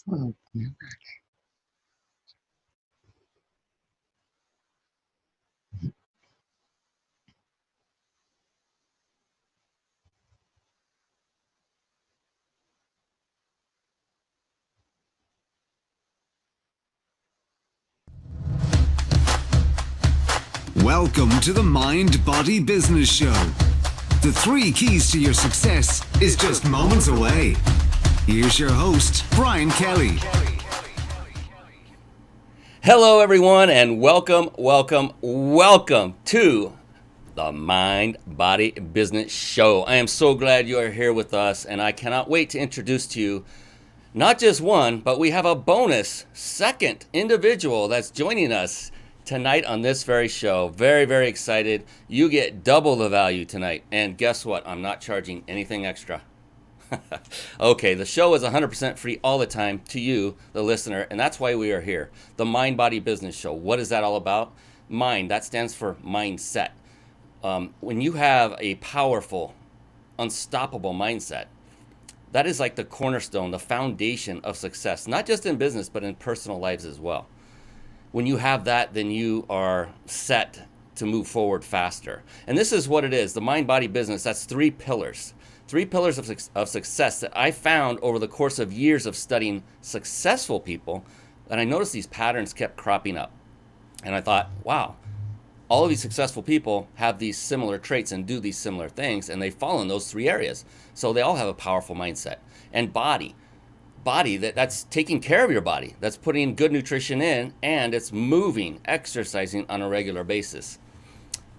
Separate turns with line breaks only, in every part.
Mm.
Welcome to the Mind Body Business Show. The 3 keys to your success is just moments away. Here's your host, Brian Kelly.
Hello, everyone, and welcome to the Mind Body Business Show. I am so glad you are here with us, and I cannot wait to introduce to you not just one, but we have a bonus second individual that's joining us tonight on this very show. Very, very excited. You get double the value tonight. And guess what? I'm not charging anything extra. Okay, the show is 100% free all the time to you, the listener, and that's why we are here. The Mind Body Business Show. What is that all about? Mind, that stands for mindset. When you have a powerful, unstoppable mindset, that is like the cornerstone, the foundation of success, not just in business, but in personal lives as well. When you have that, then you are set to move forward faster. And this is what it is. The mind, body, business, that's 3 pillars. 3 pillars of success that I found over the course of years of studying successful people. And I noticed these patterns kept cropping up. And I thought, wow, all of these successful people have these similar traits and do these similar things. And they fall in those 3 areas. So they all have a powerful mindset. And body, that's taking care of your body, that's putting good nutrition in, and it's moving, exercising on a regular basis.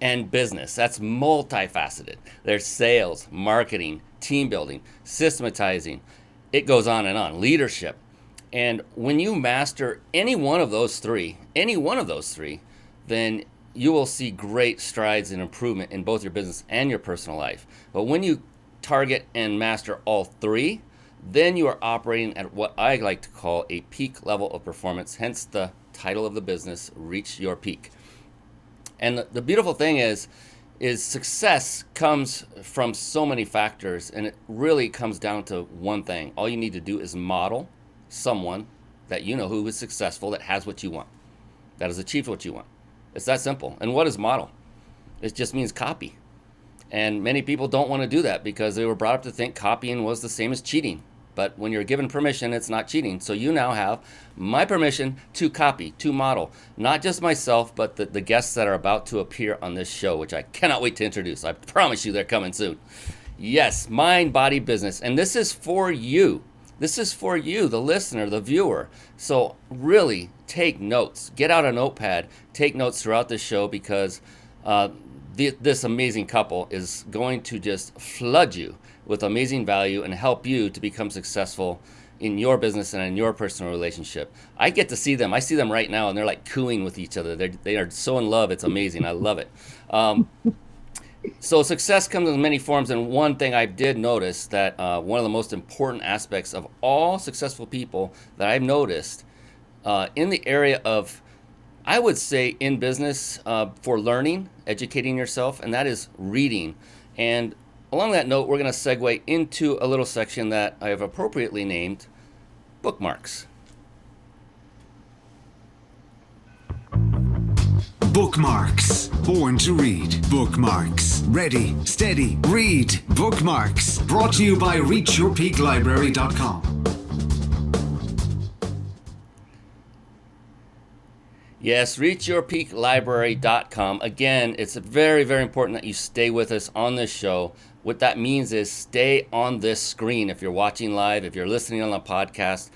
And business, that's multifaceted. There's sales, marketing, team building, systematizing. It goes on and on. Leadership. And when you master any one of those three, then you will see great strides and improvement in both your business and your personal life. But when you target and master all 3, then you are operating at what I like to call a peak level of performance, hence the title of the business, Reach Your Peak. And the beautiful thing is success comes from so many factors, and it really comes down to one thing. All you need to do is model someone that you know who is successful, that has what you want, that has achieved what you want. It's that simple. And what is model? It just means copy. And many people don't want to do that because they were brought up to think copying was the same as cheating. But when you're given permission, it's not cheating. So you now have my permission to copy, to model, not just myself, but the guests that are about to appear on this show, which I cannot wait to introduce. I promise you they're coming soon. Yes, mind, body, business. And this is for you. This is for you, the listener, the viewer. So really take notes. Get out a notepad. Take notes throughout the show because this amazing couple is going to just flood you with amazing value and help you to become successful in your business and in your personal relationship. I get to see them. I see them right now, and they're like cooing with each other. They are so in love. It's amazing. I love it. So success comes in many forms, and one thing I did notice that one of the most important aspects of all successful people that I've noticed in the area of, I would say, in business for learning, educating yourself, and that is reading. And along that note, we're going to segue into a little section that I have appropriately named bookmarks.
Bookmarks. Born to read. Bookmarks. Ready, steady, read. Bookmarks. Brought to you by reachyourpeaklibrary.com.
Yes, reachyourpeaklibrary.com. Again, it's very, very important that you stay with us on this show. What that means is stay on this screen. If you're watching live, if you're listening on the podcast,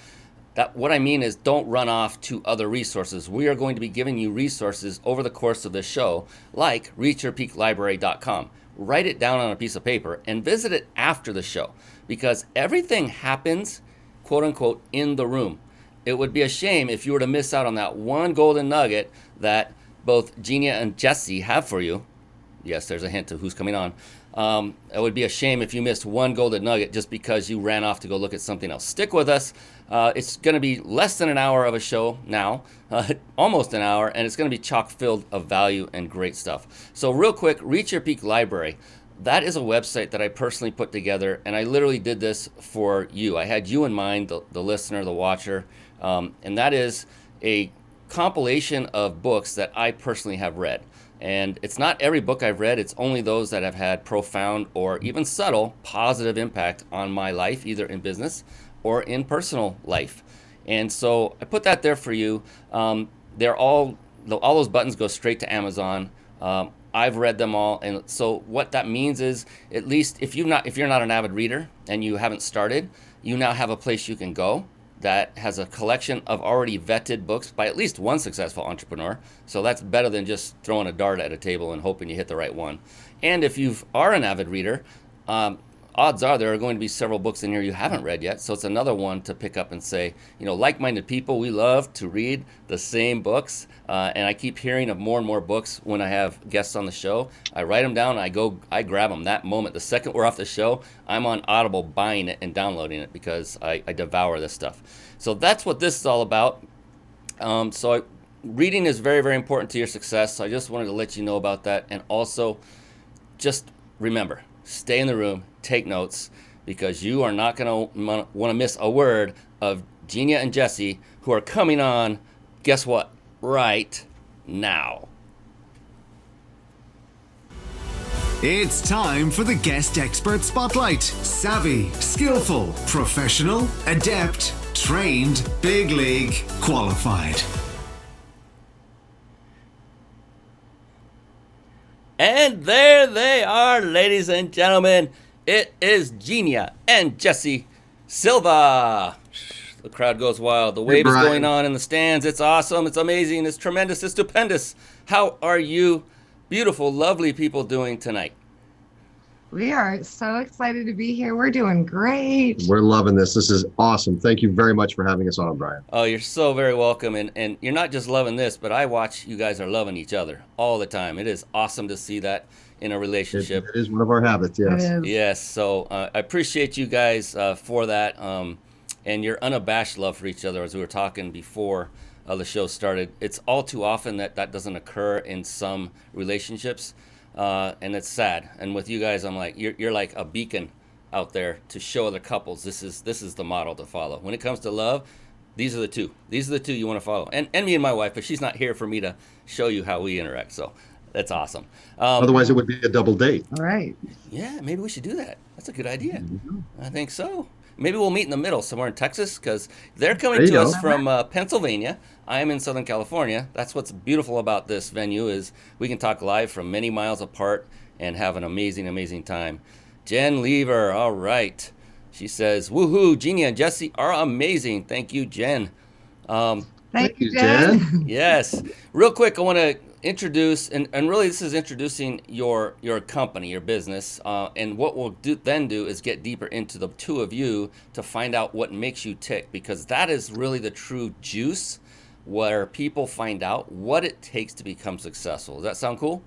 what I mean is don't run off to other resources. We are going to be giving you resources over the course of this show, like reachyourpeaklibrary.com. Write it down on a piece of paper and visit it after the show, because everything happens, quote unquote, in the room. It would be a shame if you were to miss out on that one golden nugget that both Genia and Jesse have for you. Yes, there's a hint of who's coming on. It would be a shame if you missed one golden nugget just because you ran off to go look at something else. Stick with us. It's going to be less than an hour of a show now, almost an hour, and it's going to be chock filled of value and great stuff. So real quick, Reach Your Peak Library. that is a website that I personally put together, and I literally did this for you. I had you in mind, the listener, the watcher, and that is a compilation of books that I personally have read. And it's not every book I've read, it's only those that have had profound or even subtle positive impact on my life, either in business or in personal life. And so I put that there for you. They're all those buttons go straight to Amazon. I've read them all, and so what that means is, at least if you're not an avid reader and you haven't started, you now have a place you can go that has a collection of already vetted books by at least one successful entrepreneur. So that's better than just throwing a dart at a table and hoping you hit the right one. And if you are an avid reader, odds are there are going to be several books in here you haven't read yet. So it's another one to pick up and say, like-minded people, we love to read the same books. And I keep hearing of more and more books when I have guests on the show. I write them down, I grab them that moment. The second we're off the show, I'm on Audible buying it and downloading it because I devour this stuff. So that's what this is all about. Reading is very, very important to your success. So I just wanted to let you know about that. And also, just remember, stay in the room, take notes, because you are not going to want to miss a word of Genia and Jesse, who are coming on, guess what, right now.
It's time for the Guest Expert Spotlight. Savvy, skillful, professional, adept, trained, big league, qualified.
And there they are, ladies and gentlemen. It is Genia and Jesse Silva. The crowd goes wild. The wave is going on in the stands. It's awesome. It's amazing. It's tremendous. It's stupendous. How are you, beautiful, lovely people, doing tonight?
We are so excited to be here. We're doing great.
We're loving this. This is awesome. Thank you very much for having us on, Brian.
Oh, you're so very welcome. And you're not just loving this, but I watch you guys are loving each other all the time. It is awesome to see that in a relationship.
It is one of our habits, yes.
Yes. So I appreciate you guys for that. And your unabashed love for each other, as we were talking before the show started. It's all too often that doesn't occur in some relationships. And it's sad. And with you guys, I'm like, you're like a beacon out there to show other couples. This is the model to follow. When it comes to love, these are the two. These are the two you want to follow. And me and my wife, but she's not here for me to show you how we interact. So that's awesome.
Otherwise, it would be a double date.
All right.
Yeah, maybe we should do that. That's a good idea. Mm-hmm. I think so. Maybe we'll meet in the middle somewhere in Texas, because they're coming to us from Pennsylvania. I am in Southern California. That's what's beautiful about this venue, is we can talk live from many miles apart and have an amazing, amazing time. Jen Lever, all right. She says, woohoo, Genia and Jesse are amazing. Thank you, Jen.
Thank you, Jen.
Yes. Real quick, I want to introduce, and really this is introducing your company, your business, and what we'll then do is get deeper into the two of you to find out what makes you tick, because that is really the true juice where people find out what it takes to become successful. Does that sound cool?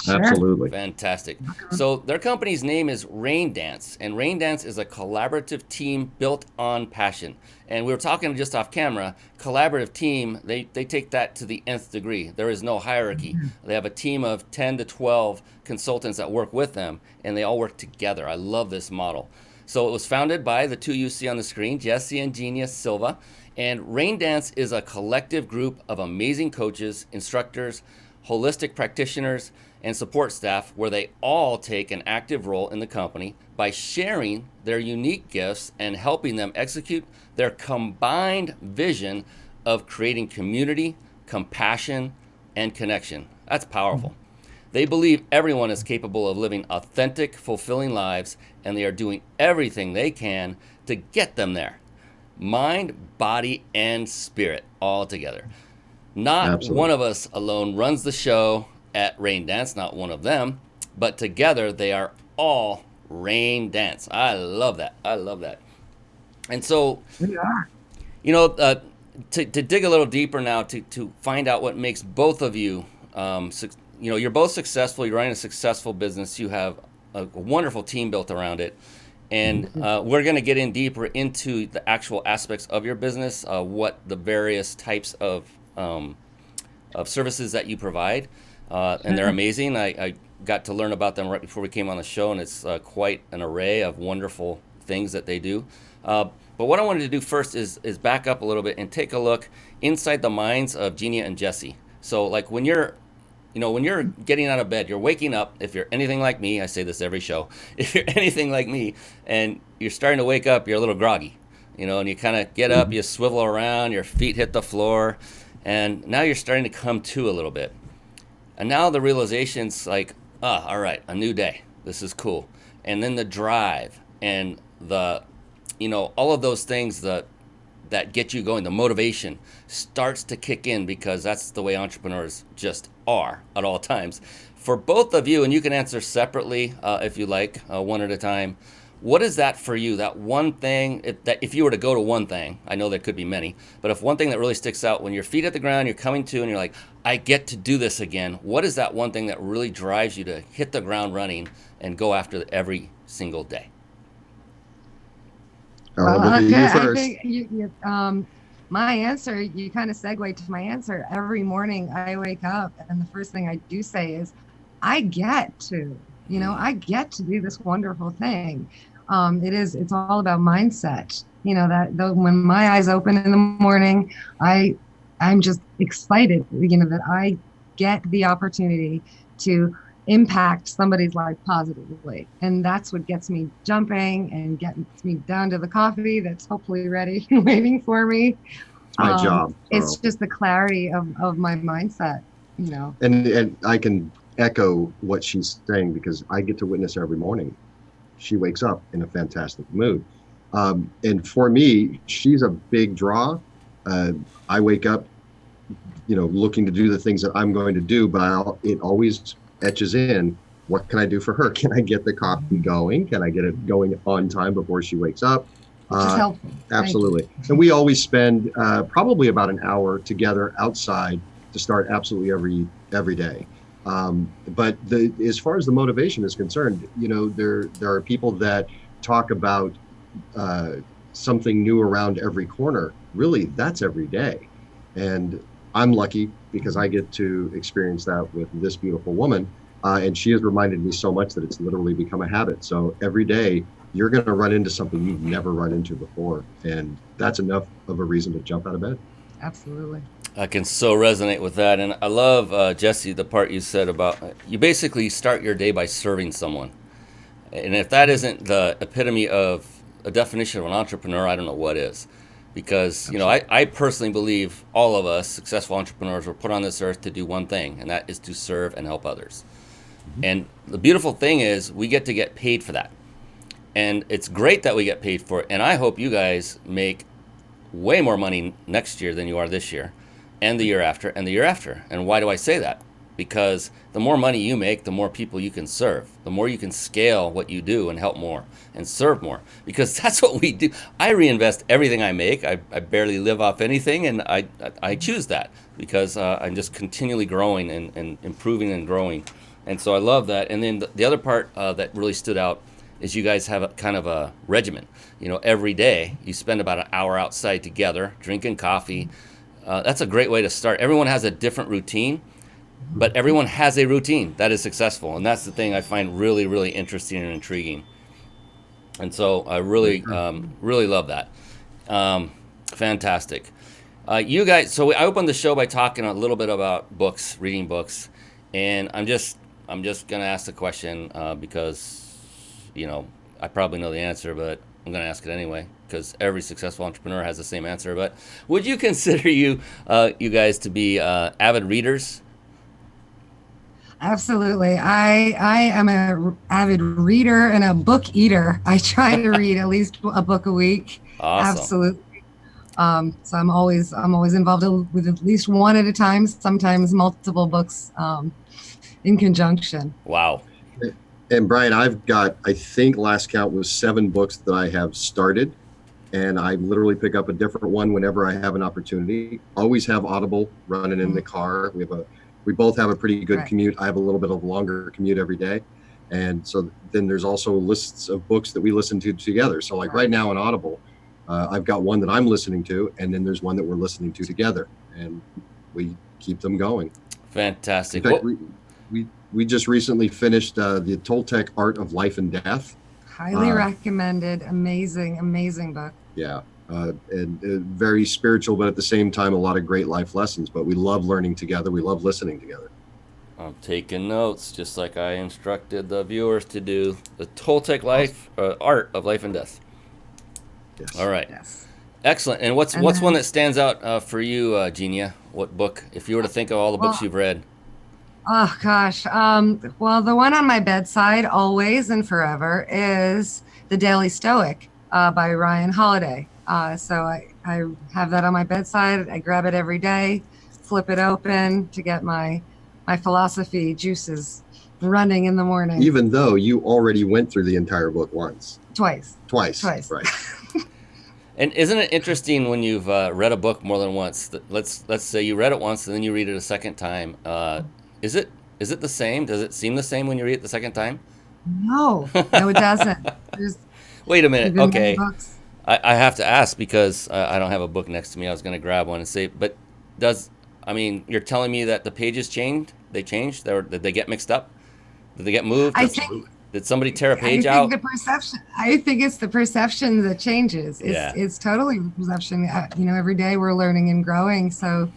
Sure.
Absolutely.
Fantastic. So their company's name is Rain Dance, and Rain Dance is a collaborative team built on passion. And we were talking just off camera, collaborative team, they take that to the nth degree. There is no hierarchy. They have a team of 10 to 12 consultants that work with them, and they all work together. I love this model. So it was founded by the two you see on the screen, Jesse and Genia Silva. And Rain Dance is a collective group of amazing coaches, instructors, holistic practitioners, and support staff, where they all take an active role in the company by sharing their unique gifts and helping them execute their combined vision of creating community, compassion, and connection. That's powerful. They believe everyone is capable of living authentic, fulfilling lives, and they are doing everything they can to get them there. Mind, body, and spirit all together. Not
Absolutely.
One of us alone runs the show at Rain Dance, not one of them, but together they are all Rain Dance. I love that. I love that. And so,
We are.
to dig a little deeper now, to find out what makes both of you, you're both successful. You're running a successful business. You have a wonderful team built around it. And we're going to get in deeper into the actual aspects of your business, what the various types of services that you provide. And they're amazing. I got to learn about them right before we came on the show, and it's quite an array of wonderful things that they do. But what I wanted to do first is back up a little bit and take a look inside the minds of Genia and Jesse. So like when you're getting out of bed, you're waking up, if you're anything like me, I say this every show, if you're anything like me and you're starting to wake up, you're a little groggy, and you kind of get up, you swivel around, your feet hit the floor, and now you're starting to come to a little bit. And now the realization's like, all right, a new day. This is cool. And then the drive and the, all of those things that get you going, the motivation starts to kick in, because that's the way entrepreneurs just are at all times. For both of you, and you can answer separately if you like, one at a time, what is that for you? That one thing, if you were to go to one thing, I know there could be many, but if one thing that really sticks out, when your feet at the ground, you're coming to and you're like, I get to do this again, what is that one thing that really drives you to hit the ground running and go after it every single day?
I think my answer, you kind of segue to my answer. Every morning I wake up and the first thing I do say is, I get to do this wonderful thing. It's all about mindset. When my eyes open in the morning, I'm just excited, that I get the opportunity to impact somebody's life positively. And that's what gets me jumping and gets me down to the coffee that's hopefully ready and waiting for me.
It's my job.
It's just the clarity of my mindset,
And I can echo what she's saying, because I get to witness her every morning. She wakes up in a fantastic mood. And for me, she's a big draw. I wake up, looking to do the things that I'm going to do, but it always etches in, what can I do for her? Can I get the coffee going? Can I get it going on time before she wakes up?
Which is helpful.
Absolutely. And we always spend probably about an hour together outside to start absolutely every day. But as far as the motivation is concerned, there are people that talk about something new around every corner. Really, that's every day. And I'm lucky because I get to experience that with this beautiful woman. And she has reminded me so much that it's literally become a habit. So every day you're going to run into something you've never run into before. And that's enough of a reason to jump out of bed.
Absolutely.
I can so resonate with that. And I love, Jesse, the part you said about you basically start your day by serving someone. And if that isn't the epitome of a definition of an entrepreneur, I don't know what is. Because, I personally believe all of us successful entrepreneurs were put on this earth to do one thing, and that is to serve and help others. Mm-hmm. And the beautiful thing is we get to get paid for that. And it's great that we get paid for it. And I hope you guys make way more money next year than you are this year, and the year after, and the year after. And why do I say that? Because the more money you make, the more people you can serve, the more you can scale what you do and help more and serve more, because that's what we do. I reinvest everything I make. I barely live off anything, and I choose that because I'm just continually growing and improving and growing. And so I love that. And then the other part that really stood out is you guys have a kind of a regimen. Every day you spend about an hour outside together drinking coffee. That's a great way to start. Everyone has a different routine, but everyone has a routine that is successful. And that's the thing I find really, really interesting and intriguing. And so I really, really love that. Fantastic. You guys, so I opened the show by talking a little bit about books, reading books. And I'm just going to ask the question because, I probably know the answer, but I'm going to ask it anyway because every successful entrepreneur has the same answer. But would you consider you guys to be avid readers?
Absolutely. I am an avid reader and a book eater. I try to read at least a book a week.
Awesome.
Absolutely. So I'm always involved with at least one at a time, sometimes multiple books in conjunction.
Wow.
And Brian, I've got, I think last count was 7 books that I have started, and I literally pick up a different one whenever I have an opportunity. Always have Audible running in the car. We both have a pretty good commute. I have a little bit of a longer commute every day. And so then there's also lists of books that we listen to together. So like right now on Audible, I've got one that I'm listening to, and then there's one that we're listening to together, and we keep them going.
Fantastic.
In fact, We just recently finished the Toltec Art of Life and Death.
Highly recommended. Amazing book.
Yeah. And very spiritual, but at the same time, a lot of great life lessons. But we love learning together. We love listening together.
I'm taking notes, just like I instructed the viewers to do. The Toltec Art of Life and Death.
Yes.
All right.
Yes.
Excellent. And what's one that stands out for you, Genia? What book, if you were to think of all the books you've read?
Oh, gosh. Well, the one on my bedside always and forever is The Daily Stoic by Ryan Holiday. So I have that on my bedside. I grab it every day, flip it open to get my philosophy juices running in the morning.
Even though you already went through the entire book once.
Twice.
Right.
And isn't it interesting when you've read a book more than once? Let's say you read it once and then you read it a second time. Is it the same? Does it seem the same when you read it the second time?
No, it doesn't.
Wait a minute. Okay. I have to ask because I don't have a book next to me. I was going to grab one and say, but you're telling me that the pages changed? They changed? Did they get mixed up? Did they get moved? Did somebody tear a page out?
I think it's the perception that changes. It's totally perception. Every day we're learning and growing. So,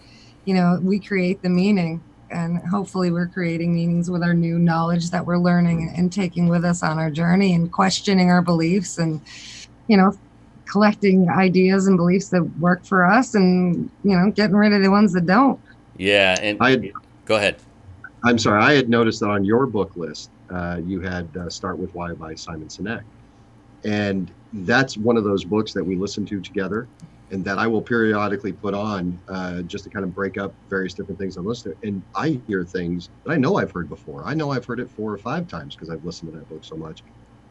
we create the meaning, and hopefully we're creating meanings with our new knowledge that we're learning and taking with us on our journey, and questioning our beliefs, and, collecting ideas and beliefs that work for us, and, getting rid of the ones that don't.
Yeah. And go ahead.
I'm sorry. I had noticed that on your book list, you had Start With Why by Simon Sinek. And that's one of those books that we listen to together, and that I will periodically put on just to kind of break up various different things I'm listening to. And I hear things that I know I've heard before. I know I've heard it 4 or 5 times because I've listened to that book so much.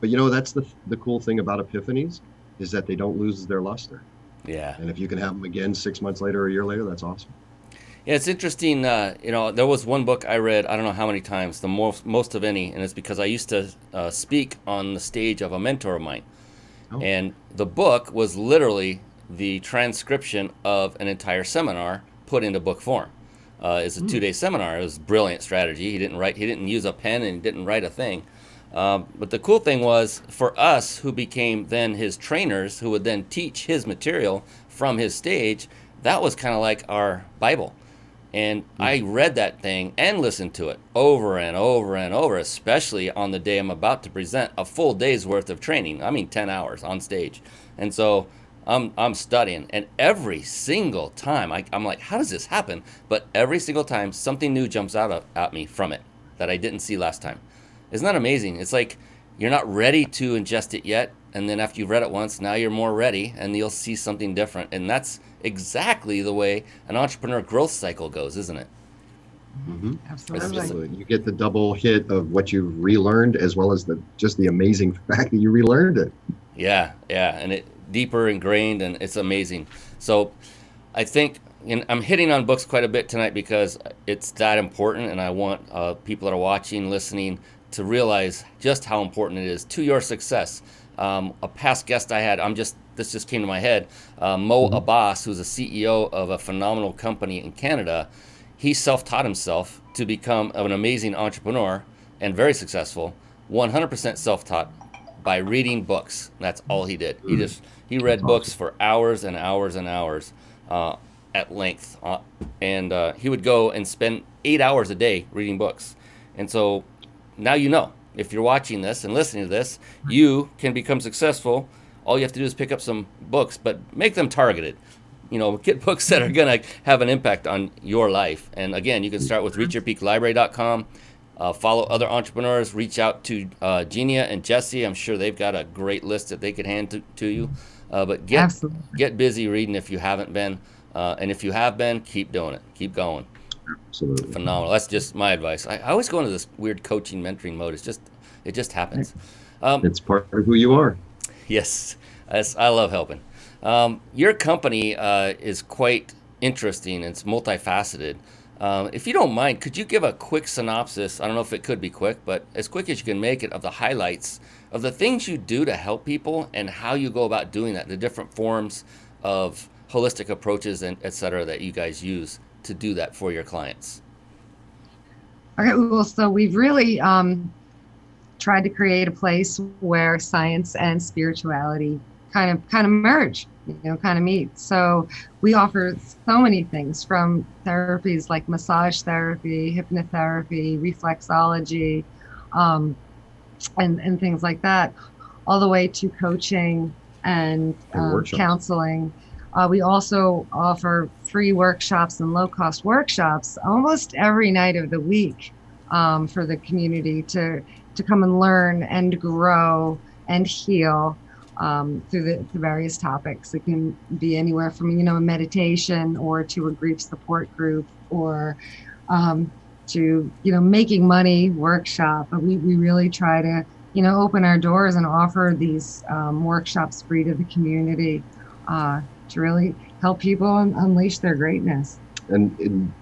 But that's the cool thing about epiphanies, is that they don't lose their luster.
Yeah.
And if you can have them again 6 months later or a year later, that's awesome.
Yeah, it's interesting. There was one book I read, I don't know how many times, the most of any, and it's because I used to speak on the stage of a mentor of mine. Oh. And the book was literally the transcription of an entire seminar put into book form. It's a 2-day seminar. It was brilliant strategy. He didn't use a pen, and he didn't write a thing. But the cool thing was, for us who became then his trainers, who would then teach his material from his stage, that was kind of like our Bible. And I read that thing and listened to it over and over and over, especially on the day I'm about to present a full day's worth of training. 10 hours on stage. And so I'm studying, and every single time I'm like, how does this happen? But every single time something new jumps out at me from it that I didn't see last time. Isn't that amazing? It's like you're not ready to ingest it yet, and then after you've read it once, now you're more ready, and you'll see something different. And that's exactly the way an entrepreneur growth cycle goes, isn't it?
Mm-hmm.
Absolutely.
You get the double hit of what you've relearned, as well as the amazing fact that you relearned it.
Yeah, and it deeper ingrained, and it's amazing. So I think I'm hitting on books quite a bit tonight because it's that important, and I want people that are watching, listening, to realize just how important it is to your success. A past guest I had, this just came to my head, Mo Abbas, who's a CEO of a phenomenal company in Canada. He self-taught himself to become an amazing entrepreneur and very successful, 100% self-taught by reading books. That's all he did. He read books for hours and hours and hours at length. And he would go and spend 8 hours a day reading books. And so now if you're watching this and listening to this, you can become successful. All you have to do is pick up some books, but make them targeted. Get books that are going to have an impact on your life. And again, you can start with reachyourpeaklibrary.com. Follow other entrepreneurs. Reach out to Genia and Jesse. I'm sure they've got a great list that they could hand to you. But get busy reading if you haven't been. And if you have been, keep doing it. Keep going.
Absolutely.
Phenomenal. That's just my advice. I always go into this weird coaching, mentoring mode. It just happens.
It's part of who you are.
Yes. I love helping. Your company is quite interesting. It's multifaceted. If you don't mind, could you give a quick synopsis? I don't know if it could be quick, but as quick as you can make it, of the highlights of the things you do to help people and how you go about doing that, the different forms of holistic approaches and et cetera that you guys use to do that for your clients.
Okay, well, so we've really tried to create a place where science and spirituality kind of merge, kind of meet. So we offer so many things, from therapies like massage therapy, hypnotherapy, reflexology, and things like that, all the way to coaching and counseling. We also offer free workshops and low-cost workshops almost every night of the week for the community to come and learn and grow and heal through the various topics. It can be anywhere from, a meditation or to a grief support group or to, making money workshop. But we really try to, open our doors and offer these workshops free to the community to really help people unleash their greatness.
And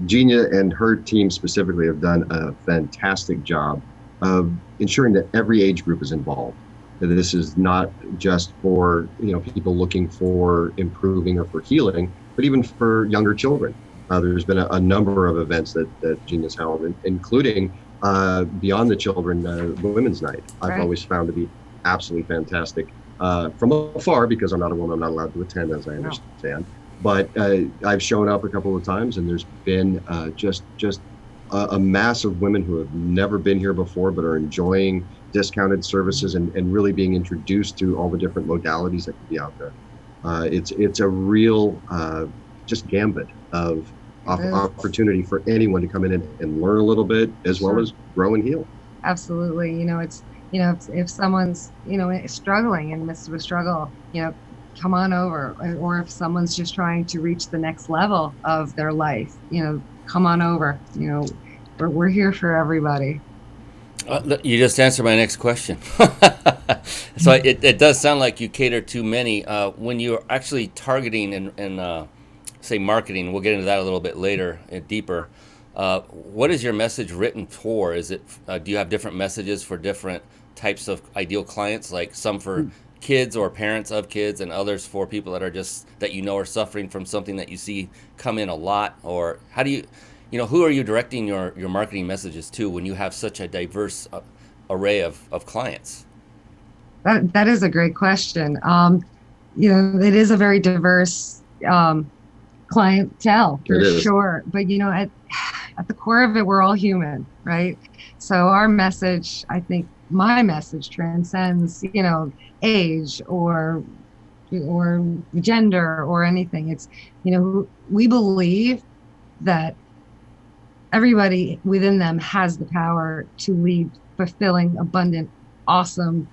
Genia and her team specifically have done a fantastic job of ensuring that every age group is involved. That this is not just for people looking for improving or for healing, but even for younger children. There's been a number of events that Genia's held, including Beyond the Children Women's Night. I've always found to be absolutely fantastic from afar, because I'm not a woman, I'm not allowed to attend, as I understand. But I've shown up a couple of times, and there's been just a mass of women who have never been here before, but are enjoying discounted services and really being introduced to all the different modalities that can be out there. It's a real just gambit of opportunity for anyone to come in and learn a little bit, as well as grow and heal.
Absolutely. It's if someone's struggling in the midst of a struggle, come on over. Or if someone's just trying to reach the next level of their life, come on over. We're here for everybody.
You just answered my next question. So it does sound like you cater to many. When you're actually targeting and say marketing, we'll get into that a little bit later and deeper. What is your message written for? Is it do you have different messages for different types of ideal clients, like some for kids or parents of kids, and others for people that are just are suffering from something that you see come in a lot? Or how do you who are you directing your marketing messages to when you have such a diverse array of clients?
That is a great question. It is a very diverse clientele for sure. But at the core of it, we're all human, right? So our message, I think my message transcends, age or gender or anything. It's, we believe that everybody within them has the power to lead fulfilling, abundant, awesome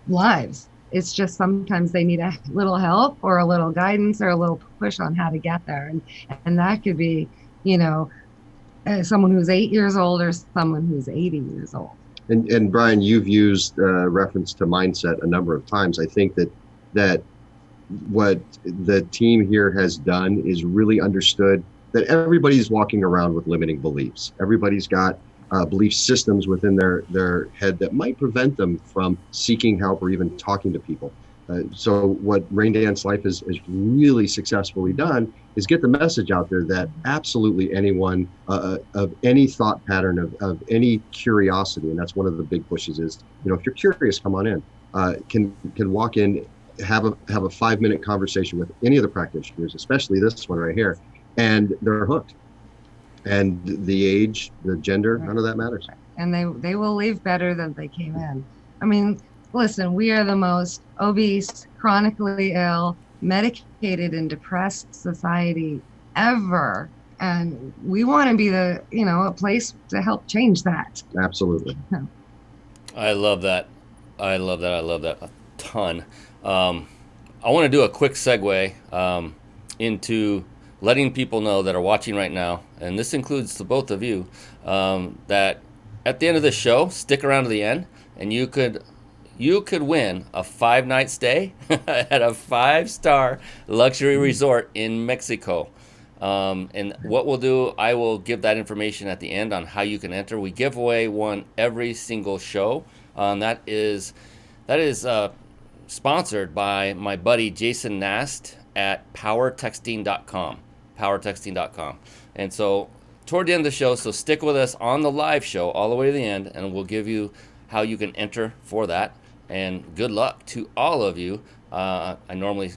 lives. It's just sometimes they need a little help or a little guidance or a little push on how to get there. And that could be, someone who's 8 years old or someone who's 80 years old.
And Brian, you've used reference to mindset a number of times. I think that what the team here has done is really understood that everybody's walking around with limiting beliefs. Everybody's got belief systems within their head that might prevent them from seeking help or even talking to people. So what Rain Dance Life has really successfully done is get the message out there that absolutely anyone of any thought pattern, of any curiosity, and that's one of the big pushes is, if you're curious, come on in, can walk in, have a 5-minute conversation with any of the practitioners, especially this one right here, and they're hooked. And the age, the gender, none of that matters.
And they will leave better than they came in. I mean, listen, we are the most obese, chronically ill, medicated and depressed society ever. And we want to be a place to help change that.
Absolutely.
Yeah.
I love that. I love that a ton. I want to do a quick segue into letting people know that are watching right now, and this includes the both of you, that at the end of the show, stick around to the end, and you could win a 5-night stay at a 5-star luxury resort in Mexico. And what we'll do, I will give that information at the end on how you can enter. We give away one every single show. That is sponsored by my buddy Jason Nast at powertexting.com. And so toward the end of the show, so stick with us on the live show all the way to the end, and we'll give you how you can enter for that. And good luck to all of you. I normally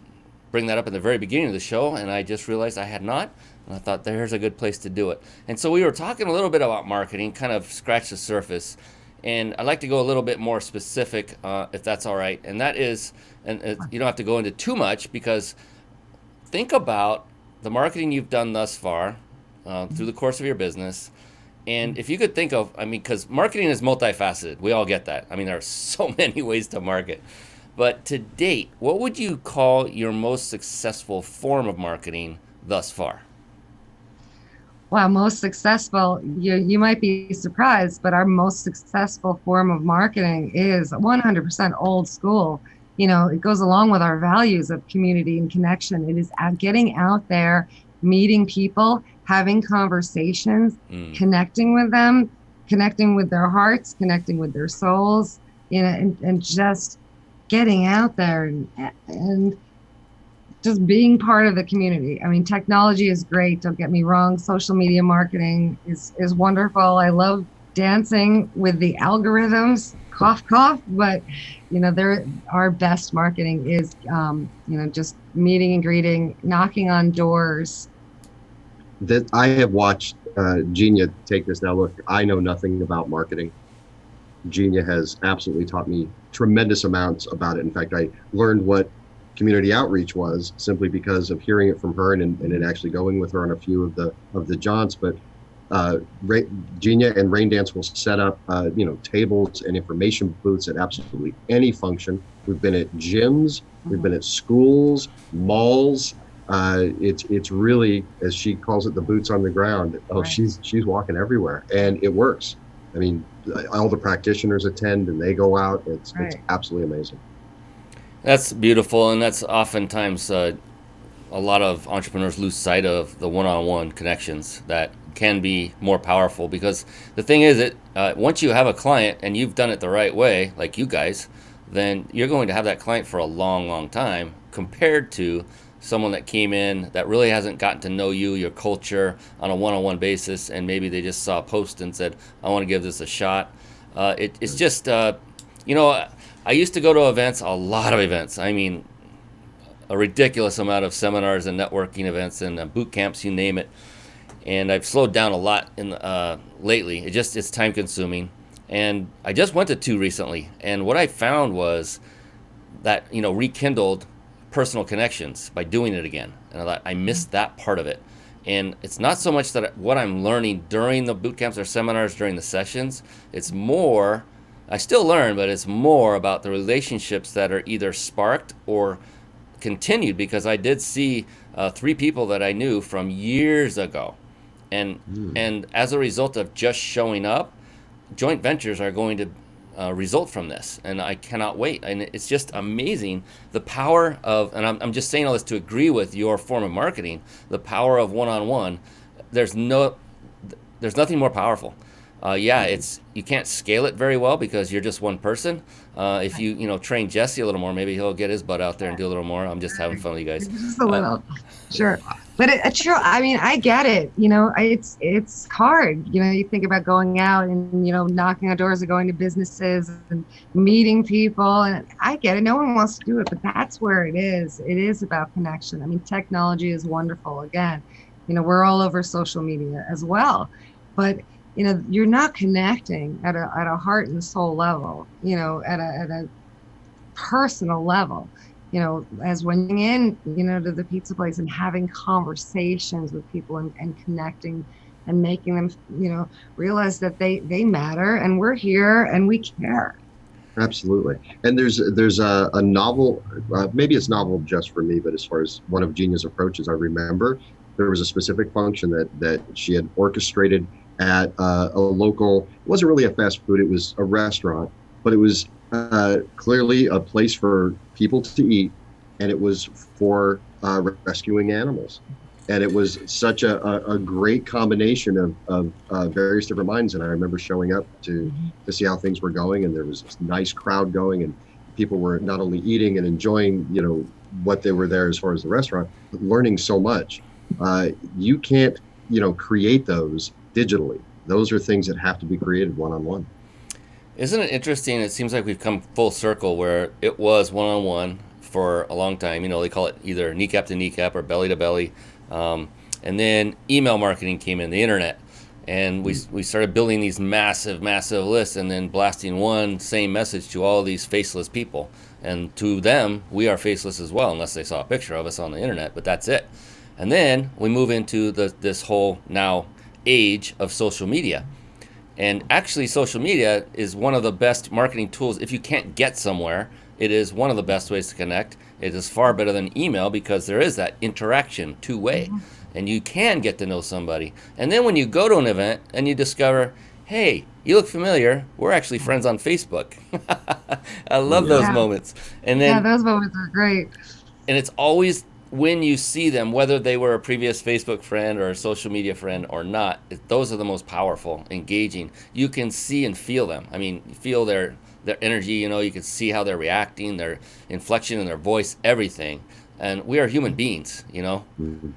bring that up in the very beginning of the show, and I just realized I had not, and I thought there's a good place to do it. And so we were talking a little bit about marketing, kind of scratch the surface, and I'd like to go a little bit more specific, if that's all right. And that is, and you don't have to go into too much, because think about the marketing you've done thus far through the course of your business. And if you could think of, because marketing is multifaceted. We all get that. There are so many ways to market. But to date, what would you call your most successful form of marketing thus far?
Wow, most successful. You might be surprised, but our most successful form of marketing is 100% old school. It goes along with our values of community and connection. It is getting out there, meeting people, having conversations, connecting with them, connecting with their hearts, connecting with their souls, and just getting out there and just being part of the community. Technology is great. Don't get me wrong. Social media marketing is wonderful. I love dancing with the algorithms, cough, cough. But, our best marketing is, just meeting and greeting, knocking on doors.
That I have watched Genia take this. Now, look, I know nothing about marketing. Genia has absolutely taught me tremendous amounts about it. In fact, I learned what community outreach was simply because of hearing it from her and actually going with her on a few of the jaunts. But Genia and Rain Dance will set up tables and information booths at absolutely any function. We've been at gyms, we've been at schools, malls. It's really, as she calls it, the boots on the ground. Oh, right. She's walking everywhere, and it works. All the practitioners attend and they go out. It's absolutely amazing.
That's beautiful, and that's oftentimes a lot of entrepreneurs lose sight of the one-on-one connections that can be more powerful, because the thing is that once you have a client and you've done it the right way, like you guys, then you're going to have that client for a long, long time, compared to someone that came in that really hasn't gotten to know you, your culture, on a one-on-one basis, and maybe they just saw a post and said, I want to give this a shot. It's just, I used to go to events, a lot of events. A ridiculous amount of seminars and networking events and boot camps, you name it. And I've slowed down a lot lately. It's time consuming. And I just went to 2 recently. And what I found was that, rekindled personal connections by doing it again. And I thought I missed that part of it. And it's not so much that what I'm learning during the boot camps or seminars, during the sessions. It's more, I still learn, but it's more about the relationships that are either sparked or continued, because I did see 3 people that I knew from years ago. And as a result of just showing up, joint ventures are going to result from this, and I cannot wait. And it's just amazing the power of, and I'm just saying all this to agree with your form of marketing, the power of one-on-one. There's nothing more powerful. You can't scale it very well because you're just one person. If you train Jesse a little more, maybe he'll get his butt out there and do a little more. I'm just having fun with you guys.
Just a little, sure. But it's true. I get it. It's hard. You think about going out and knocking on doors and going to businesses and meeting people, and I get it. No one wants to do it, but that's where it is. It is about connection. Technology is wonderful. Again, we're all over social media as well, but you're not connecting at a heart and soul level, at a personal level, as when you're in, to the pizza place and having conversations with people and connecting and making them, realize that they matter and we're here and we care.
Absolutely. And there's a novel, maybe it's novel just for me, but as far as one of Genia's approaches, I remember there was a specific function that she had orchestrated at a local, it wasn't really a fast food, it was a restaurant, but it was clearly a place for people to eat, and it was for rescuing animals. And it was such a great combination of various different minds. And I remember showing up to see how things were going, and there was this nice crowd going, and people were not only eating and enjoying, what they were there as far as the restaurant, but learning so much. You can't, create those digitally. Those are things that have to be created one-on-one.
Isn't it interesting? It seems like we've come full circle where it was one-on-one for a long time. They call it either kneecap to kneecap or belly to belly. And then email marketing came in, the internet. And we started building these massive lists and then blasting one same message to all these faceless people. And to them, we are faceless as well, unless they saw a picture of us on the internet, but that's it. And then we move into this whole now age of social media. And actually, social media is one of the best marketing tools. If you can't get somewhere, it is one of the best ways to connect. It is far better than email because there is that interaction two-way. Mm-hmm. And you can get to know somebody. And then when you go to an event and you discover, hey, you look familiar, we're actually friends on Facebook. I love those moments. And then,
those moments are great.
And it's always when you see them, whether they were a previous Facebook friend or a social media friend or not, those are the most powerful, engaging. You can see and feel them. I mean, you feel their energy, you can see how they're reacting, their inflection in their voice, everything. And we are human beings, Mm-hmm.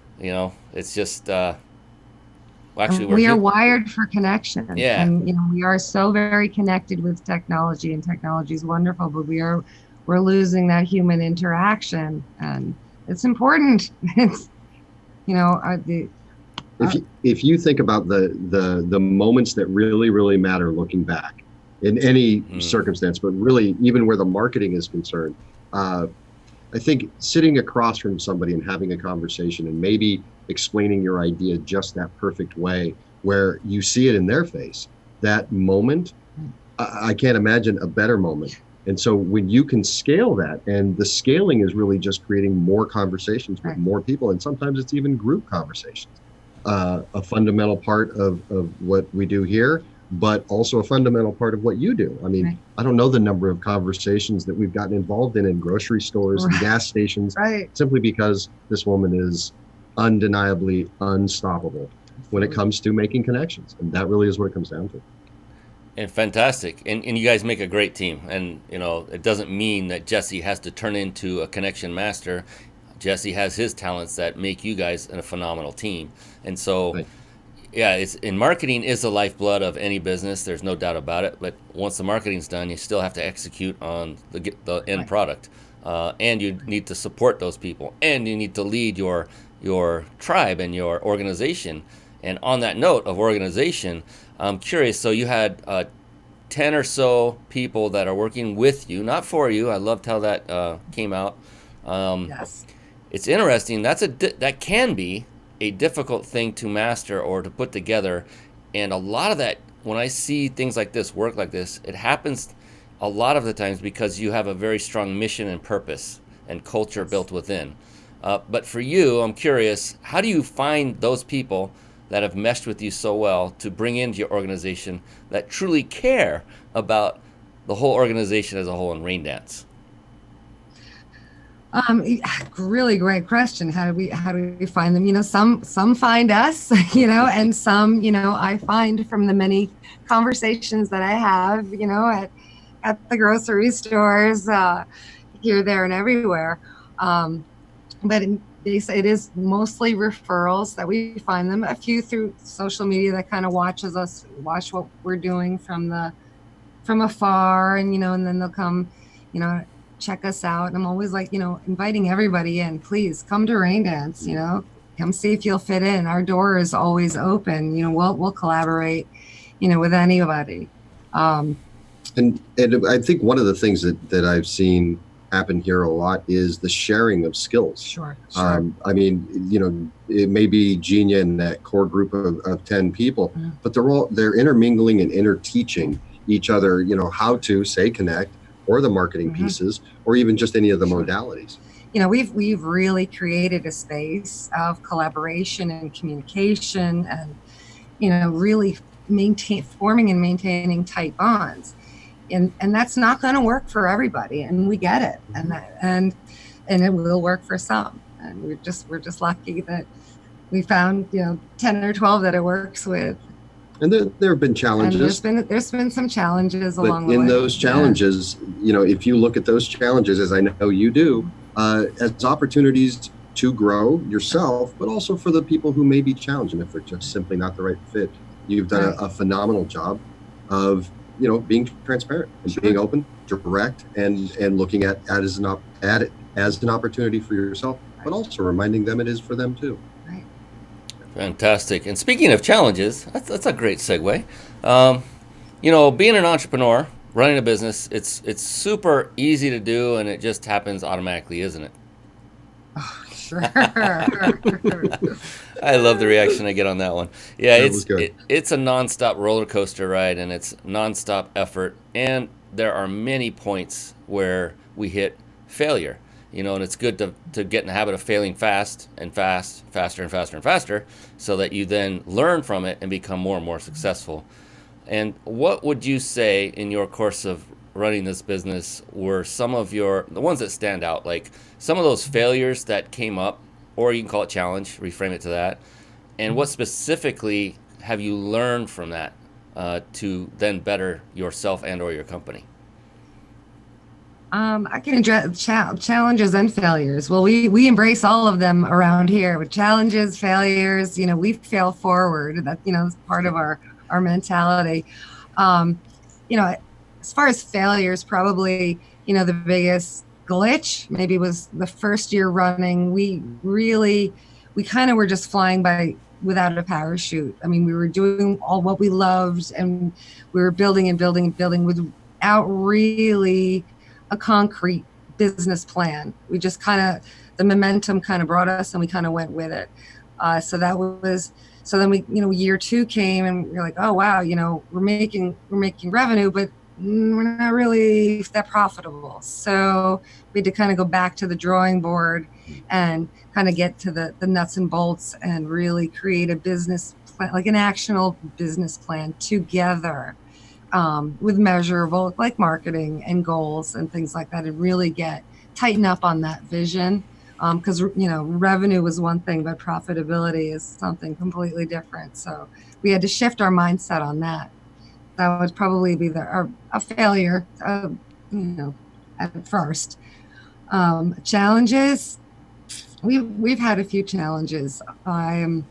It's just, actually,
we are wired for connection.
Yeah.
And, we are so very connected with technology, and technology is wonderful, but we're losing that human interaction, and it's important. It's,
if you think about the moments that really, really matter looking back in any circumstance, but really even where the marketing is concerned, I think sitting across from somebody and having a conversation and maybe explaining your idea just that perfect way where you see it in their face, that moment, I can't imagine a better moment. And so when you can scale that, and the scaling is really just creating more conversations with more people, and sometimes it's even group conversations, a fundamental part of what we do here, but also a fundamental part of what you do. I mean, I don't know the number of conversations that we've gotten involved in grocery stores and gas stations, simply because this woman is undeniably unstoppable when it comes to making connections. And that really is what it comes down to.
And fantastic. And you guys make a great team. And, it doesn't mean that Jesse has to turn into a connection master. Jesse has his talents that make you guys a phenomenal team. And so, it's in marketing is the lifeblood of any business. There's no doubt about it. But once the marketing's done, you still have to execute on the end product. And you need to support those people. And you need to lead your tribe and your organization. And on that note of organization, I'm curious, so you had 10 or so people that are working with you, not for you. I loved how that came out.
Yes.
It's interesting. That can be a difficult thing to master or to put together. And a lot of that, when I see things like this, work like this, it happens a lot of the times because you have a very strong mission and purpose and culture built within. But for you, I'm curious, how do you find those people that have meshed with you so well to bring into your organization that truly care about the whole organization as a whole in Rain Dance?
Really great question. How do we find them? Some find us, and some, I find from the many conversations that I have, at the grocery stores, here, there, and everywhere. But it is mostly referrals that we find them. A few through social media that kind of watch what we're doing from afar, and and then they'll come, check us out. And I'm always like, inviting everybody in. Please come to Rain Dance. Come see if you'll fit in. Our door is always open. We'll collaborate, with anybody.
And I think one of the things that I've seen happen here a lot is the sharing of skills.
Sure.
I mean, it may be Genia and that core group of 10 people, but they're intermingling and interteaching each other, how to say connect, or the marketing pieces, or even just any of the modalities.
We've really created a space of collaboration and communication, and really forming and maintaining tight bonds. And that's not going to work for everybody, and we get it, and it will work for some. And we're just lucky that we found 10 or 12 that it works with.
And there have been challenges.
And there's been some challenges along the way.
In those challenges, if you look at those challenges, as I know you do, as opportunities to grow yourself, but also for the people who may be challenged, and if they're just simply not the right fit You've done a phenomenal job of, being transparent and being open, direct, and looking at it as an opportunity for yourself, but also reminding them it is for them too.
Right.
Fantastic. And speaking of challenges, that's a great segue. Being an entrepreneur, running a business, it's super easy to do, and it just happens automatically, isn't it?
Oh, sure.
I love the reaction I get on that one. Yeah,
That
it's a nonstop roller coaster ride, and it's nonstop effort. And there are many points where we hit failure. And it's good to get in the habit of failing faster and faster, so that you then learn from it and become more and more successful. And what would you say in your course of running this business were some of the ones that stand out, like some of those failures that came up, or you can call it challenge, reframe it to that, and what specifically have you learned from that to then better yourself and or your company?
I can address challenges and failures. Well, we embrace all of them around here with challenges, failures. We fail forward. That is part of our mentality. As far as failures, probably the biggest glitch maybe was the first year running. We kind of were just flying by without a parachute. I mean, we were doing all what we loved, and we were building and building and building without really a concrete business plan. We just the momentum brought us, and we went with it. So then we, year two came, and we were like, oh wow, we're making revenue, but we're not really that profitable. So we had to go back to the drawing board and get to the nuts and bolts and really create a business plan, like an actionable business plan together, with measurable, like marketing and goals and things like that, and really tighten up on that vision. Because revenue was one thing, but profitability is something completely different. So we had to shift our mindset on that. That would probably be a failure, at first. Challenges, we've had a few challenges. I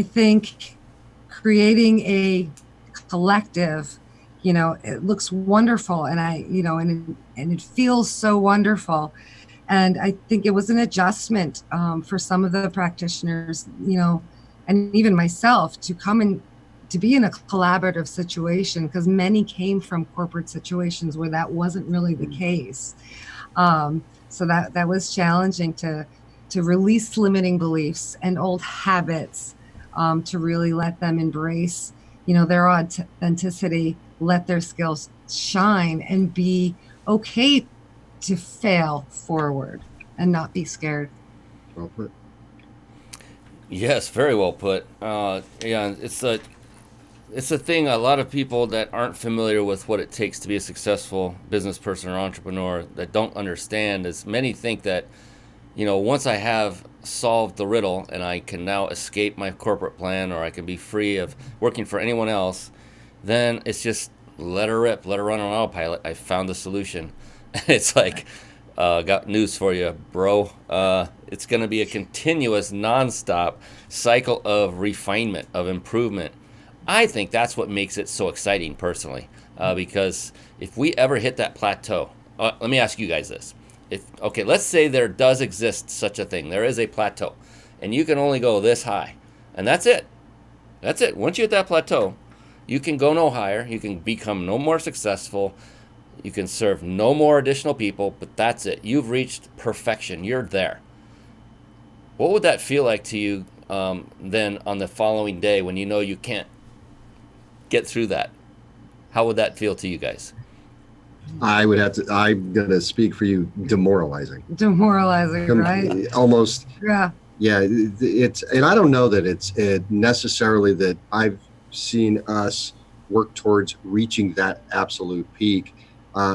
think creating a collective, it looks wonderful, and and it feels so wonderful. And I think it was an adjustment for some of the practitioners, and even myself, to come in to be in a collaborative situation, because many came from corporate situations where that wasn't really the case. So that was challenging to release limiting beliefs and old habits, to really let them embrace, their authenticity, let their skills shine, and be okay to fail forward and not be scared.
Well put.
Yes, very well put. It's a thing, a lot of people that aren't familiar with what it takes to be a successful business person or entrepreneur that don't understand is many think that, once I have solved the riddle and I can now escape my corporate plan, or I can be free of working for anyone else, then it's just let her rip, let her run on autopilot. I found the solution. It's like, got news for you, bro. It's going to be a continuous, nonstop cycle of refinement, of improvement. I think that's what makes it so exciting, personally, because if we ever hit that plateau, let me ask you guys this. Let's say there does exist such a thing. There is a plateau, and you can only go this high, and that's it. That's it. Once you hit that plateau, you can go no higher. You can become no more successful. You can serve no more additional people, but that's it. You've reached perfection. You're there. What would that feel like to you then on the following day when you can't get through that? How would that feel to you guys?
I'm going to speak for you, demoralizing.
Right?
Almost.
Yeah.
Yeah. And I don't know that it's necessarily that I've seen us work towards reaching that absolute peak.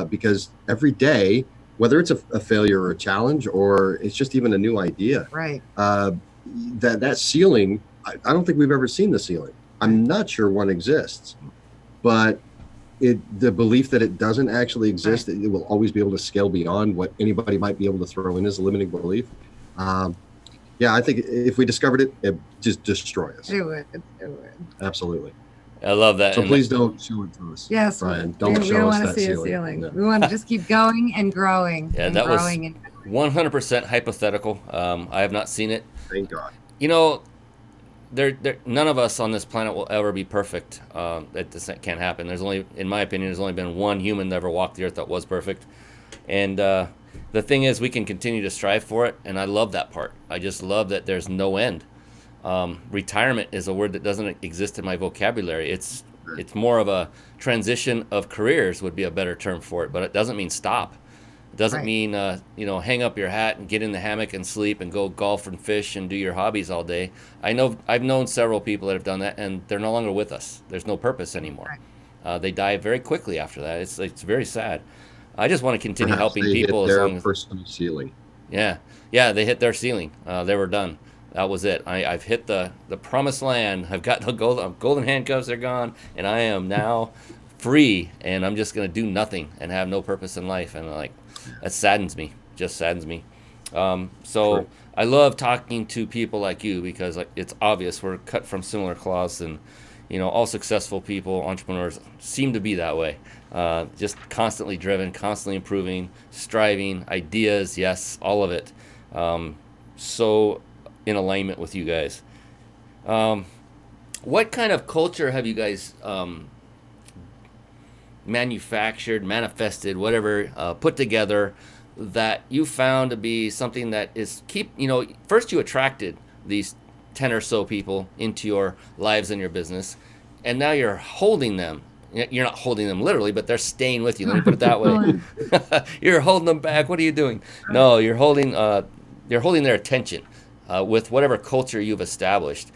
Because every day, whether it's a failure or a challenge, or it's just even a new idea,
right?
That ceiling, I don't think we've ever seen the ceiling. I'm not sure one exists, but the belief that it doesn't actually exist, it will always be able to scale beyond what anybody might be able to throw in as a limiting belief. Yeah, I think if we discovered it, it just destroy us.
It would.
Absolutely.
I love that.
So please don't show it to us.
Yes,
Brian.
we
Don't show
don't
us
want to
that
see
ceiling.
a ceiling.
No.
We want to just keep going and growing.
Yeah,
and
that was
growing
100% hypothetical. I have not seen it.
Thank God.
You know, none of us on this planet will ever be perfect. That can't happen. There's only, in my opinion, there's only been one human that ever walked the earth that was perfect. And the thing is, we can continue to strive for it, and I love that part. I just love that there's no end. Retirement is a word that doesn't exist in my vocabulary. It's more of a transition of careers would be a better term for it, but it doesn't mean stop. It doesn't mean hang up your hat and get in the hammock and sleep and go golf and fish and do your hobbies all day. I've known several people that have done that, and they're no longer with us. There's no purpose anymore. They die very quickly after that. It's very sad. I just want to continue helping people
hit
as
their
long as
personal ceiling.
Yeah, they hit their ceiling. They were done. That was it. I've hit the promised land. I've got the golden handcuffs are gone, and I am now free. And I'm just gonna do nothing and have no purpose in life. And that saddens me. Just saddens me. So
Sure.
I love talking to people like you because it's obvious we're cut from similar cloths, and all successful people, entrepreneurs, seem to be that way. Just constantly driven, constantly improving, striving, ideas, yes, all of it. So in alignment with you guys. What kind of culture have you guys manifested, whatever, put together that you found to be something that is first you attracted these 10 or so people into your lives and your business, and now you're holding them. You're not holding them literally, but they're staying with you. Let me put it that way. You're holding them back. What are you doing? No, you're holding their attention with whatever culture you've established.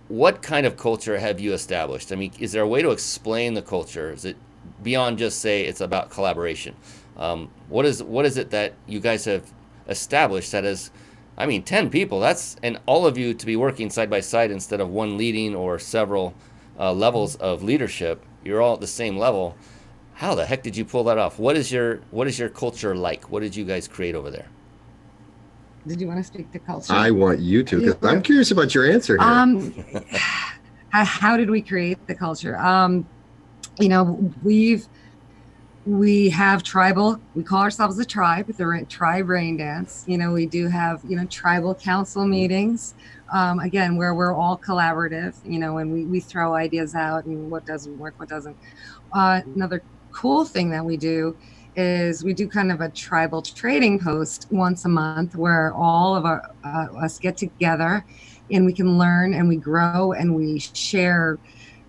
What kind of culture have you established? I mean, is there a way to explain the culture? Is it beyond just say it's about collaboration? What is it that you guys have established that is, 10 people, and all of you to be working side by side instead of one leading or several levels of leadership. You're all at the same level. How the heck did you pull that off? What is your culture like? What did you guys create over there?
Did you want to speak to culture?
I want you to, because I'm curious about your answer here.
How did we create the culture? We have tribal, we call ourselves a tribe, the tribe rain dance. We do have, tribal council meetings, again, where we're all collaborative, and we throw ideas out and what doesn't work, what doesn't. Another cool thing that we do is we do kind of a tribal trading post once a month where all of us get together and we can learn and we grow and we share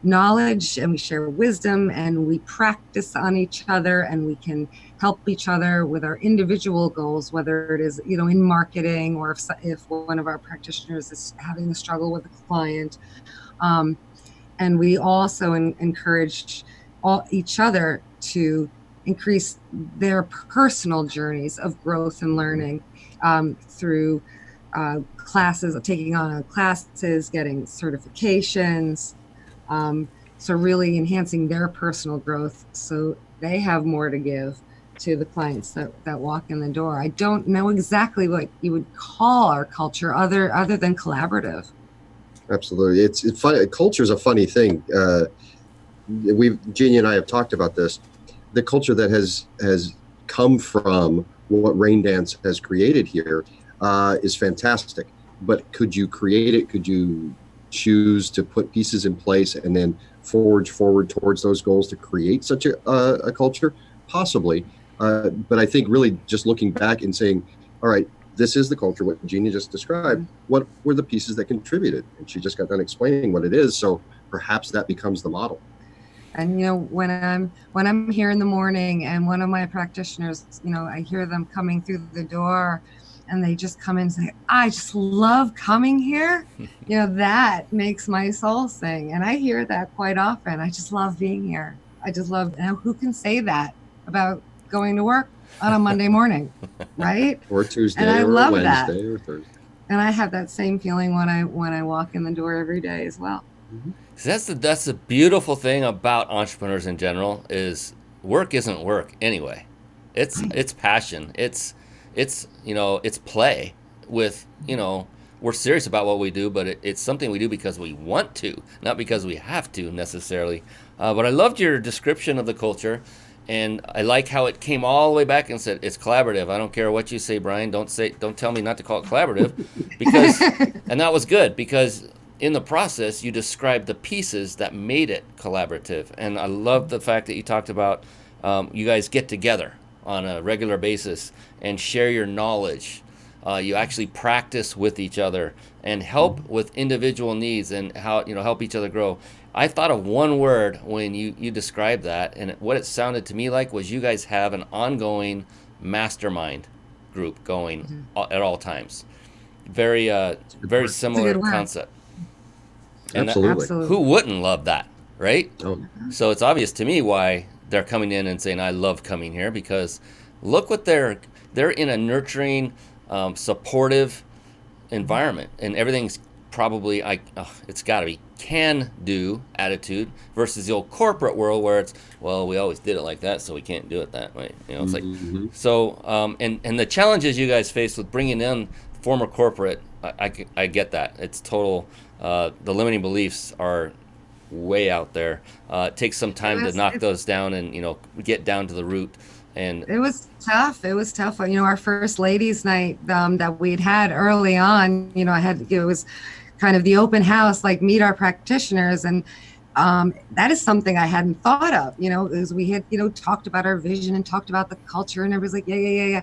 knowledge and we share wisdom and we practice on each other and we can help each other with our individual goals, whether it is, in marketing or if one of our practitioners is having a struggle with a client. And we also encourage each other to increase their personal journeys of growth and learning through classes, taking on classes, getting certifications. So really enhancing their personal growth so they have more to give to the clients that walk in the door. I don't know exactly what you would call our culture other than collaborative.
Absolutely. It's funny. Culture is a funny thing. Genia and I have talked about this. The culture that has come from what Rain Dance has created here is fantastic. But could you create it? Could you choose to put pieces in place and then forge forward towards those goals to create such a culture? Possibly. But I think really just looking back and saying, all right, this is the culture, what Genia just described. What were the pieces that contributed? And she just got done explaining what it is. So perhaps that becomes the model.
And when I'm here in the morning and one of my practitioners, I hear them coming through the door and they just come in and say, I just love coming here. That makes my soul sing. And I hear that quite often. I just love being here. I just love, and who can say that about going to work on a Monday morning, right?
Or Tuesday,
and I
or
love
Wednesday,
that.
or Thursday.
And I have that same feeling when I walk in the door every day as well.
Mm-hmm.
So that's the beautiful thing about entrepreneurs in general is work isn't work anyway. It's passion. It's play. with, we're serious about what we do, but it's something we do because we want to, not because we have to necessarily. But I loved your description of the culture, and I like how it came all the way back and said it's collaborative. I don't care what you say, Brian. Don't tell me not to call it collaborative, because, and that was good, because in the process you described the pieces that made it collaborative. And I love the fact that you talked about you guys get together on a regular basis and share your knowledge. You actually practice with each other and help with individual needs and how, help each other grow. I thought of one word when you described that, and what it sounded to me like was you guys have an ongoing mastermind group going at all times. Very similar concept. And
Absolutely.
Who wouldn't love that, right?
Oh.
So it's obvious to me why they're coming in and saying, I love coming here, because look what they're in a nurturing, supportive environment, and everything's probably it's got to be can-do attitude versus the old corporate world where it's, well, we always did it like that, so we can't do it that way. It's like, so, and the challenges you guys face with bringing in former corporate, I get that. It's total, the limiting beliefs are way out there. It takes some time to knock those down and, get down to the root. And
it was tough. Our first ladies' night that we'd had early on, it was kind of the open house, like meet our practitioners. And that is something I hadn't thought of, because we had, talked about our vision and talked about the culture, and everybody's like, yeah.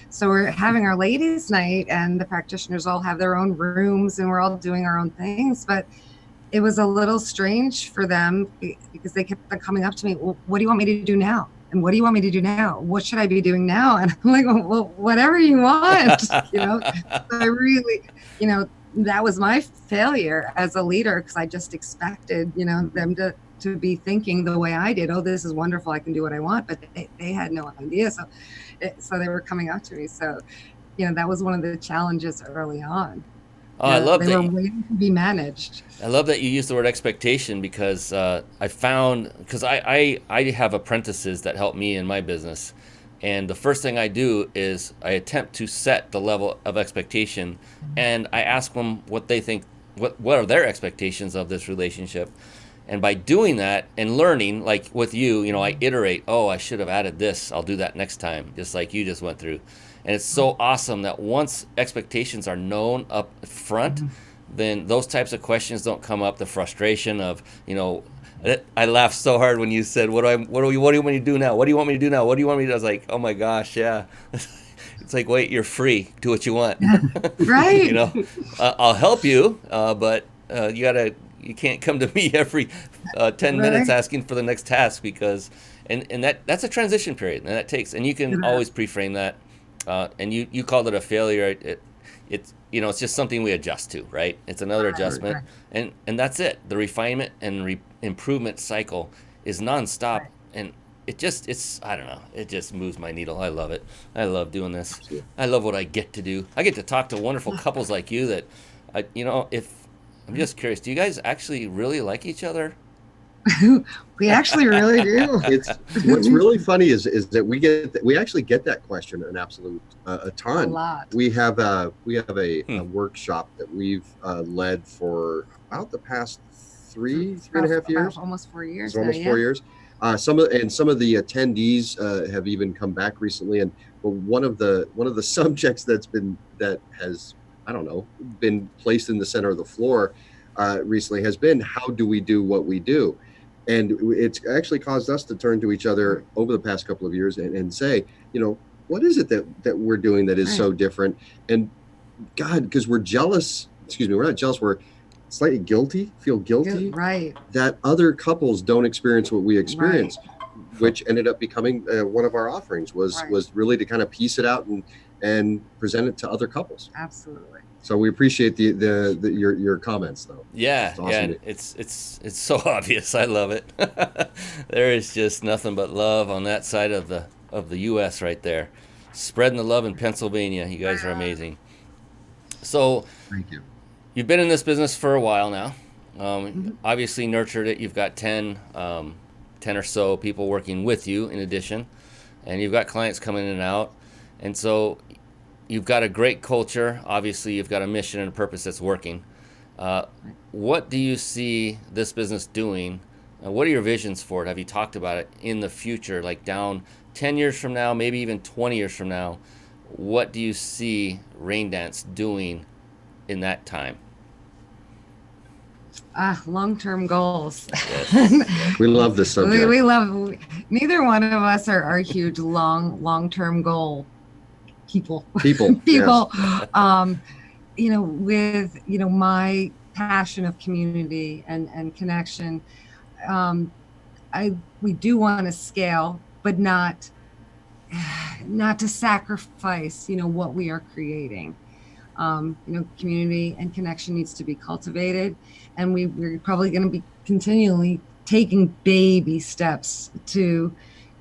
So we're having our ladies' night, and the practitioners all have their own rooms, and we're all doing our own things. But it was a little strange for them because they kept coming up to me, well, what do you want me to do now? And what do you want me to do now? What should I be doing now? And I'm like, well, whatever you want, So I really, that was my failure as a leader, because I just expected, them to be thinking the way I did. Oh, this is wonderful, I can do what I want. But they had no idea. So they were coming up to me. So, that was one of the challenges early on.
Oh, I love that.
They were waiting to be managed.
I love that you use the word expectation, because I found, because I have apprentices that help me in my business, and the first thing I do is I attempt to set the level of expectation, and I ask them what they think, what are their expectations of this relationship. And by doing that and learning, like with you, I iterate, oh, I should have added this, I'll do that next time, just like you just went through. And it's so awesome that once expectations are known up front, then those types of questions don't come up. The frustration of, I laughed so hard when you said, what do you want me to do now? What do you want me to do now? What do you want me to do? I was like, oh my gosh, yeah. It's like, wait, you're free. Do what you want.
Right.
I'll help you, but you can't come to me every 10 minutes asking for the next task, because, and that's a transition period, and that takes, and you can always pre-frame that. And you called it a failure. It's just something we adjust to, right? It's another adjustment, and that's it. The refinement and improvement cycle is nonstop, and I don't know. It just moves my needle. I love it. I love doing this. I love what I get to do. I get to talk to wonderful couples like you that, if I'm just curious, do you guys actually really like each other?
We actually really do.
What's really funny is that we actually get that question an absolute a ton.
A lot.
We have a workshop that we've led for about the past three and a half years,
almost 4 years.
So almost 4 years. Some of the attendees have even come back recently, and one of the subjects that has been placed in the center of the floor recently has been, how do we do what we do? And it's actually caused us to turn to each other over the past couple of years and say, what is it that we're doing that is so different? And God, because we're jealous, we're not jealous, we're slightly feel guilty that other couples don't experience what we experience, which ended up becoming one of our offerings was really to kind of piece it out and present it to other couples.
Absolutely.
So we appreciate your comments, though.
Yeah,
awesome.
It's so obvious. I love it. There is just nothing but love on that side of the U.S. right there, spreading the love in Pennsylvania. You guys are amazing. So,
thank you.
You've been in this business for a while now. Obviously nurtured it. You've got 10 or so people working with you in addition, and you've got clients coming in and out, and so. you've got a great culture. Obviously, you've got a mission and a purpose that's working. What do you see this business doing? What are your visions for it? Have you talked about it in the future, like down 10 years from now, maybe even 20 years from now? What do you see Rain Dance doing in that time?
Long-term goals.
Yes.
We love this subject.
We love, neither one of us are huge long-term goal people.
People.
Yes. With, my passion of community and connection, we do want to scale, but not to sacrifice, what we are creating. Community and connection needs to be cultivated, and we're probably going to be continually taking baby steps to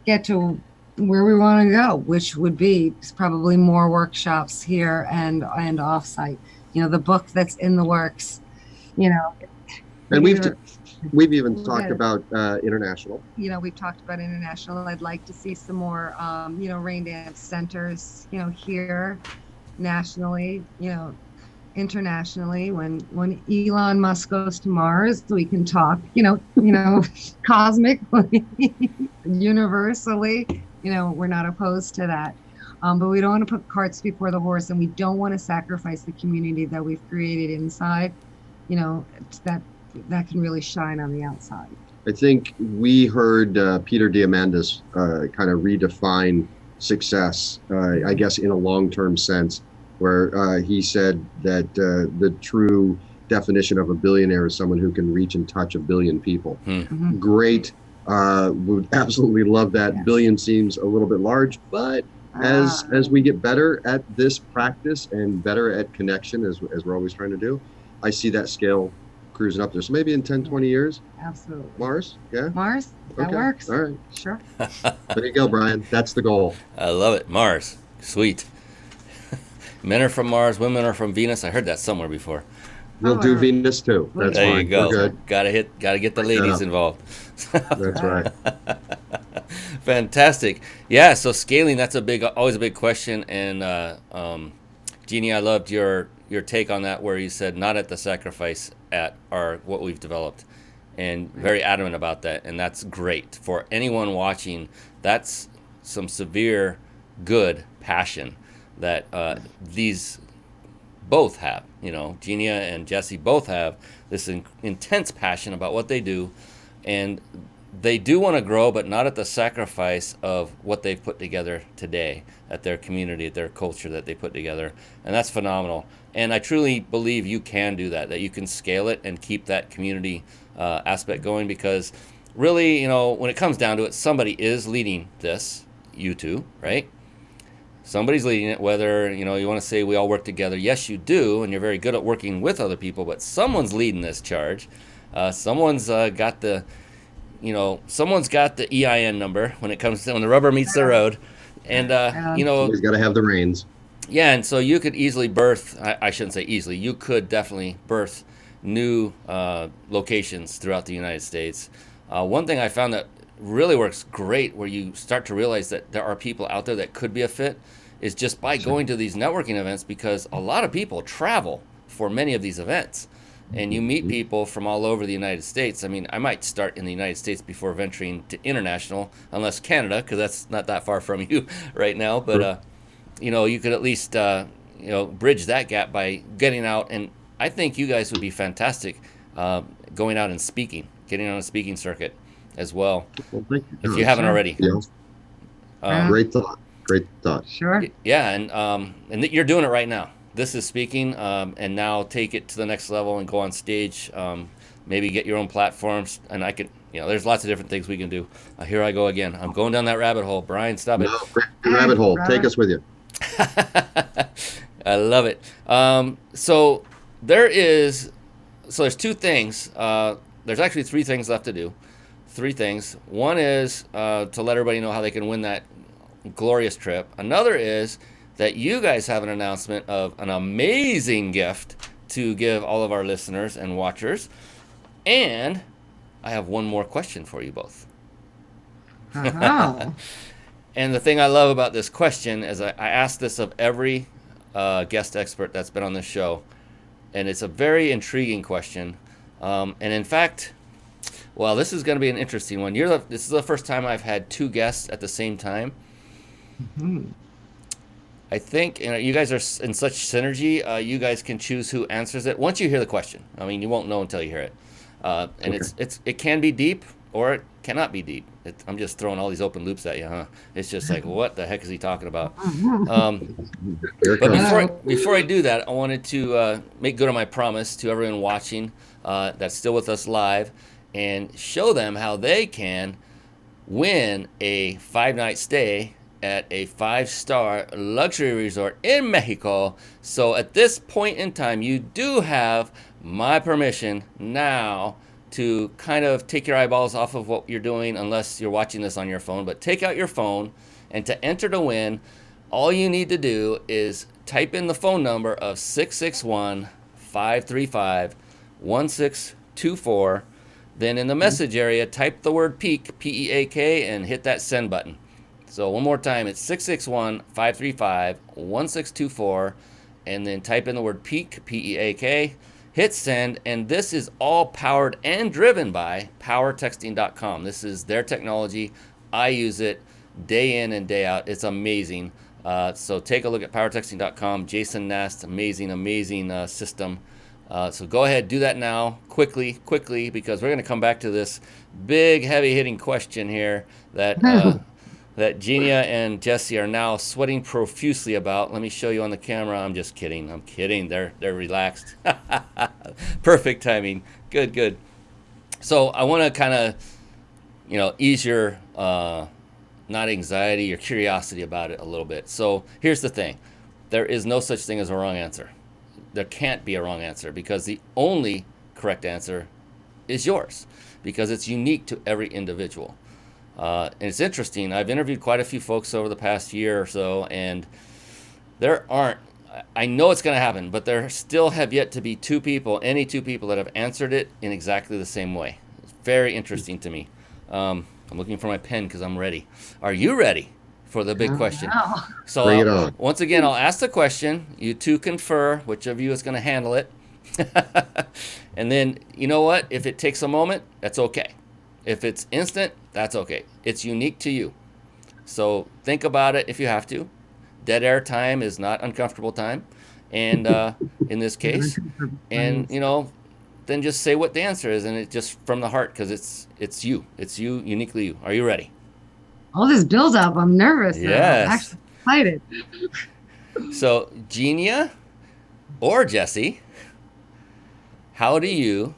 get to where we want to go, which would be probably more workshops here and offsite. The book that's in the works,
And we've even talked about international.
We've talked about international. I'd like to see some more, Rain Dance centers, here, nationally, internationally. When Elon Musk goes to Mars, we can talk, cosmically, universally. We're not opposed to that. But we don't want to put carts before the horse, and we don't want to sacrifice the community that we've created inside, that can really shine on the outside.
I think we heard Peter Diamandis kind of redefine success, I guess, in a long-term sense, where he said that the true definition of a billionaire is someone who can reach and touch 1 billion people.
Mm-hmm.
Great. Would absolutely love that.
Yes.
Billion seems a little bit large, but as we get better at this practice and better at connection, as we're always trying to do, I see that scale cruising up there. So maybe in 10, 20 years.
Absolutely.
Mars? Yeah?
Mars? That
Okay.
works.
All right.
Sure.
There you go, Brian. That's the goal.
I love it. Mars. Sweet. Men are from Mars, women are from Venus. I heard that somewhere before.
We'll do Venus too. That's
There
fine.
you go.
We're good.
Gotta get the ladies involved.
That's right.
Fantastic. Yeah, so scaling, that's always a big question. And Genia, I loved your take on that, where you said not at the sacrifice at what we've developed, and very adamant about that. And that's great for anyone watching. That's some severe good passion that these both have. Genia and Jesse both have this intense passion about what they do, and they do want to grow, but not at the sacrifice of what they've put together today, at their community, at their culture that they put together. And that's phenomenal. And I truly believe you can do that you can scale it and keep that community aspect going, because really, when it comes down to it, somebody is leading this, you two, right? Somebody's leading it, whether, you want to say we all work together. Yes, you do, and you're very good at working with other people, but someone's leading this charge. Someone's got the EIN number when the rubber meets the road. And,
He's got to have the reins.
Yeah, and so you could easily birth, I shouldn't say easily, you could definitely birth new locations throughout the United States. One thing I found that really works great, where you start to realize that there are people out there that could be a fit, is just by going to these networking events, because a lot of people travel for many of these events, and you meet people from all over the United States. I mean, I might start in the United States before venturing to international, unless Canada, because that's not that far from you right now. But you could at least bridge that gap by getting out, and I think you guys would be fantastic going out and speaking, getting on a speaking circuit as well,
Thank you.
if you haven't already.
Yeah. Great thought.
Sure.
Yeah, and you're doing it right now. This is speaking, and now take it to the next level and go on stage. Maybe get your own platforms, and I could, there's lots of different things we can do. Here I go again. I'm going down that rabbit hole. Brian, stop it.
No, great rabbit hole. Take us with you.
I love it. So there's two things. There's actually 3 things left to do. 3 things. One is to let everybody know how they can win that glorious trip. Another is that you guys have an announcement of an amazing gift to give all of our listeners and watchers. And I have one more question for you both.
Uh-huh.
And the thing I love about this question is I ask this of every guest expert that's been on this show, and it's a very intriguing question. And in fact, well, this is going to be an interesting one. This is the first time I've had two guests at the same time.
Mm-hmm.
I think you guys are in such synergy. You guys can choose who answers it once you hear the question. I mean, you won't know until you hear it. And okay. It can be deep or it cannot be deep. I'm just throwing all these open loops at you, huh? It's just like, what the heck is he talking about? But before I do that, I wanted to make good on my promise to everyone watching that's still with us live, and show them how they can win a 5-night stay at a 5-star luxury resort in Mexico. So at this point in time, you do have my permission now to kind of take your eyeballs off of what you're doing, unless you're watching this on your phone. But take out your phone, and to enter to win, all you need to do is type in the phone number of 661-535-1624. Then in the message area, type the word PEAK, P-E-A-K, and hit that send button. So one more time, it's 661-535-1624, and then type in the word PEAK, P-E-A-K, hit send, and this is all powered and driven by powertexting.com. This is their technology. I use it day in and day out. It's amazing. So take a look at powertexting.com. Jason Nast, amazing system. So go ahead, do that now, quickly, because we're going to come back to this big, heavy-hitting question here that that Genia and Jesse are now sweating profusely about. Let me show you on the camera. I'm just kidding. I'm kidding. They're relaxed. Perfect timing. Good. So I want to kind of, ease your not anxiety, your curiosity about it a little bit. So here's the thing. There is no such thing as a wrong answer. There can't be a wrong answer, because the only correct answer is yours, because it's unique to every individual. And it's interesting. I've interviewed quite a few folks over the past year or so, and I know it's going to happen, but there still have yet to be any two people that have answered it in exactly the same way. It's very interesting to me. I'm looking for my pen because I'm ready. Are you ready for the big question?
Wow.
So
bring it on.
Once again, I'll ask the question. You two confer which of you is going to handle it. And then, you know what? If it takes a moment, that's okay. If it's instant, that's okay. It's unique to you. So think about it if you have to. Dead air time is not uncomfortable time. And in this case, and then just say what the answer is, and it just from the heart, because it's you. It's you, uniquely you. Are you ready?
All this build up, I'm nervous.
Yes.
I'm actually excited.
So, Genia or Jesse, how do you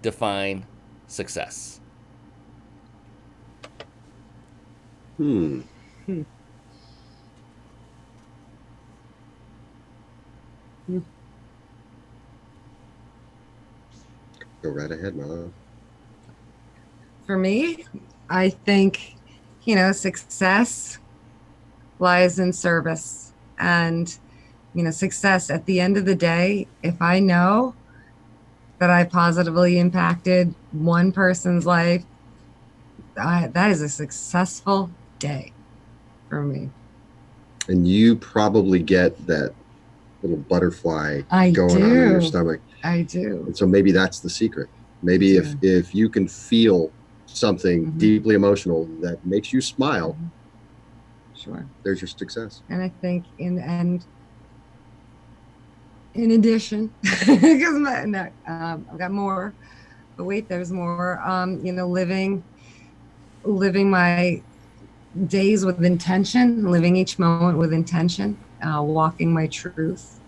define success?
Go right ahead, my love.
For me, I think, success lies in service. And, success at the end of the day, if I know that I positively impacted one person's life, that is a successful day for me.
And you probably get that little butterfly going on in your stomach.
I do.
And so maybe that's the secret. Maybe if you can feel something deeply emotional that makes you smile,
sure,
there's your success.
And I think in addition, because I've got more, but wait, there's more. Living my days with intention, living each moment with intention, walking my truth,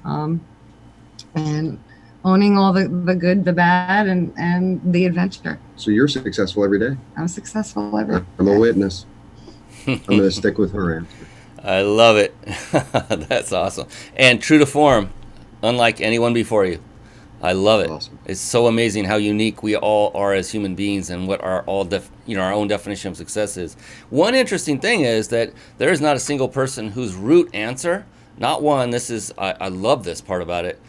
and owning all the good, the bad, and the adventure.
So you're successful every day.
I'm successful every day.
I'm a witness. I'm going to stick with her answer.
I love it. That's awesome. And true to form, unlike anyone before you. I love it.
Awesome.
It's so amazing how unique we all are as human beings, and what our our own definition of success is. One interesting thing is that there is not a single person whose root answer, not one. I love this part about it.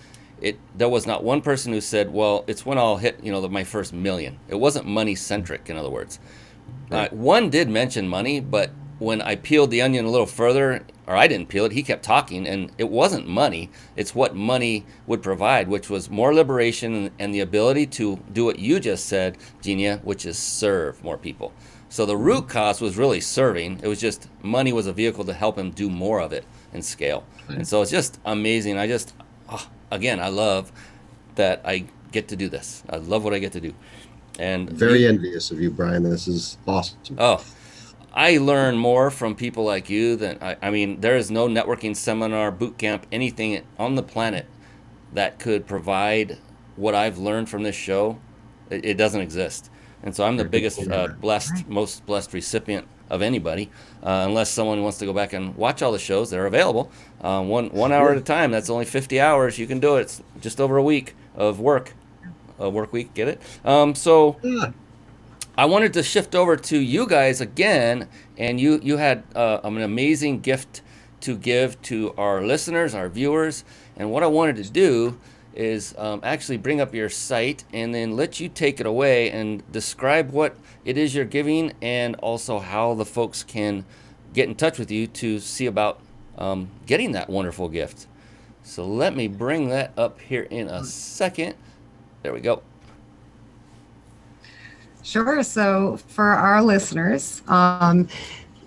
There was not one person who said, well, it's when I'll hit my first million. It wasn't money centric, in other words.
Right.
One did mention money, but when I peeled the onion a little further, or I didn't peel it, he kept talking, and it wasn't money. It's what money would provide, which was more liberation and the ability to do what you just said, Genia, which is serve more people. So the root cause was really serving. It was just money was a vehicle to help him do more of it and scale. And so it's just amazing. Again, I love that I get to do this. I love what I get to do. And
very envious of you, Brian. This is awesome.
Oh, I learn more from people like you than I mean, there is no networking seminar, boot camp, anything on the planet that could provide what I've learned from this show. It doesn't exist. And so I'm the biggest most blessed recipient of anybody, unless someone wants to go back and watch all the shows that are available. One hour at a time. That's only 50 hours. You can do it. It's just over a week of work. A work week, get it? I wanted to shift over to you guys again, and you had an amazing gift to give to our listeners, our viewers, and what I wanted to do is actually bring up your site and then let you take it away and describe what it is you're giving, and also how the folks can get in touch with you to see about getting that wonderful gift. So let me bring that up here in a second. There we go.
Sure. So for our listeners,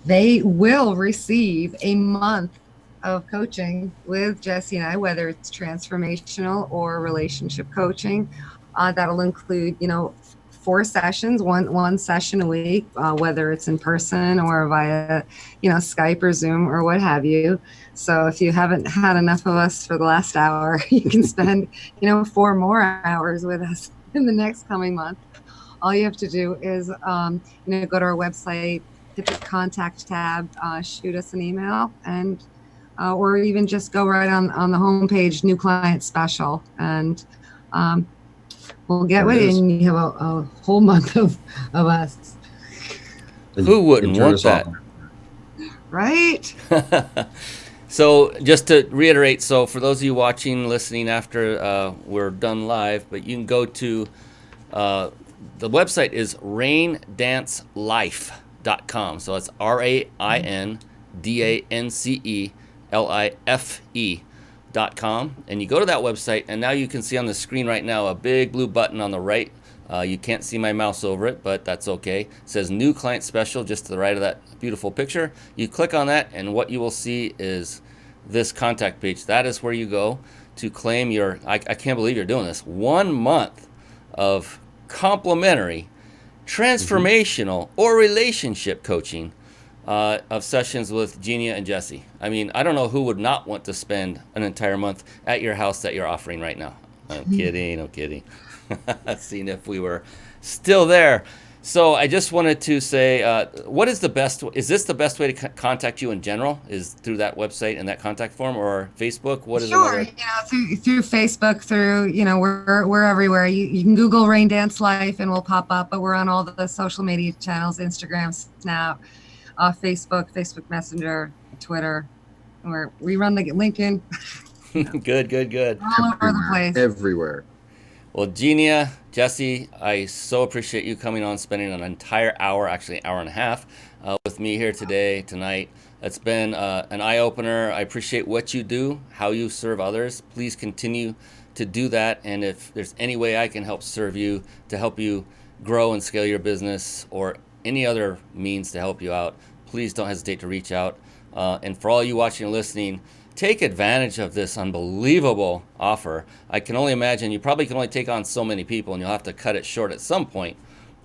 they will receive a month of coaching with Jesse and I, whether it's transformational or relationship coaching. That'll include, 4 sessions, one session a week, whether it's in person or via, Skype or Zoom or what have you. So if you haven't had enough of us for the last hour, you can spend, 4 more hours with us in the next coming month. All you have to do is, go to our website, hit the contact tab, shoot us an email, and or even just go right on the homepage, new client special, and we'll get with it, and you have a whole month of us.
Who wouldn't want that?
Right?
So just to reiterate, so for those of you watching, listening after we're done live, but you can go to, the website is raindancelife.com. So it's raindancelife.com. And you go to that website, and now you can see on the screen right now a big blue button on the right. You can't see my mouse over it, but that's okay. It says New Client Special just to the right of that beautiful picture. You click on that, and what you will see is this contact page. That is where you go to claim your, I can't believe you're doing this, 1 month of complimentary, transformational, or relationship coaching of sessions with Genia and Jesse. I mean, I don't know who would not want to spend an entire month at your house that you're offering right now. I'm kidding. Seeing if we were still there. So I just wanted to say, what is the best? Is this the best way to contact you in general? Is through that website and that contact form, or Facebook? What is it?
Sure, through Facebook, through we're everywhere. You can Google Rain Dance Life and we'll pop up. But we're on all the social media channels: Instagram, Snap, Facebook Messenger, Twitter. We run the LinkedIn.
Good.
All over the place.
Everywhere.
Well, Genia, Jesse, I so appreciate you coming on, spending an entire hour, actually an hour and a half, with me here tonight. It's been an eye-opener. I appreciate what you do, how you serve others. Please continue to do that. And if there's any way I can help serve you to help you grow and scale your business, or any other means to help you out, please don't hesitate to reach out. And for all you watching and listening, take advantage of this unbelievable offer. I can only imagine you probably can only take on so many people, and you'll have to cut it short at some point.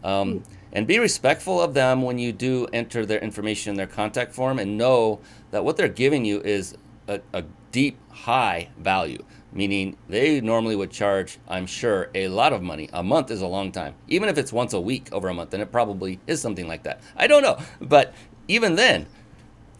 And be respectful of them when you do enter their information in their contact form, and know that what they're giving you is a deep, high value, meaning they normally would charge, I'm sure, a lot of money. A month is a long time. Even if it's once a week over a month, and it probably is something like that. I don't know. But even then,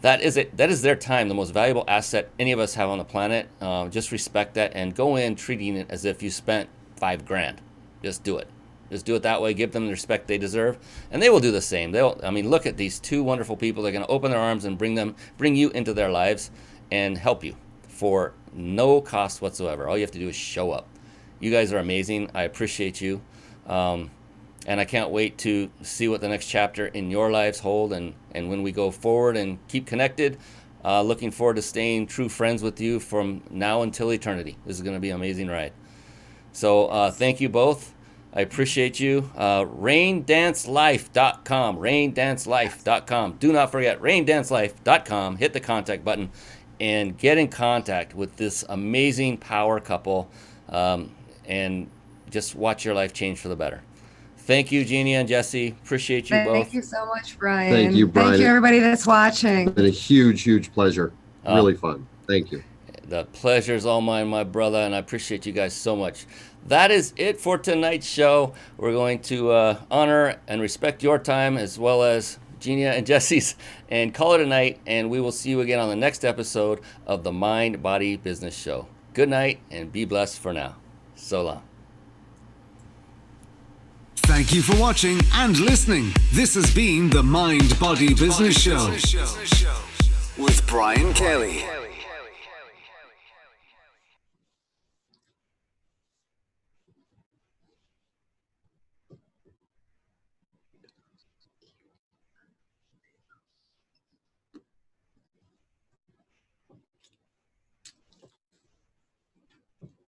that is their time, the most valuable asset any of us have on the planet. Just respect that and go in treating it as if you spent $5,000. Just do it. Just do it that way. Give them the respect they deserve, and they will do the same. Look at these two wonderful people. They're going to open their arms and bring you into their lives and help you for no cost whatsoever. All you have to do is show up. You guys are amazing. I appreciate you. And I can't wait to see what the next chapter in your lives hold, and when we go forward and keep connected. Looking forward to staying true friends with you from now until eternity. This is going to be an amazing ride. So thank you both. I appreciate you. RainDanceLife.com. RainDanceLife.com. Do not forget, RainDanceLife.com. Hit the contact button and get in contact with this amazing power couple, and just watch your life change for the better. Thank you, Genia and Jesse. Appreciate you both.
Thank you so much, Brian.
Thank you, Brian.
Thank you, everybody that's watching.
It's been a huge, huge pleasure. Really fun. Thank you.
The pleasure's all mine, my brother, and I appreciate you guys so much. That is it for tonight's show. We're going to honor and respect your time as well as Genia and Jesse's, and call it a night, and we will see you again on the next episode of the Mind Body Business Show. Good night, and be blessed for now. So long.
Thank you for watching and listening. This has been the Mind Body Business Show with Brian Kelly.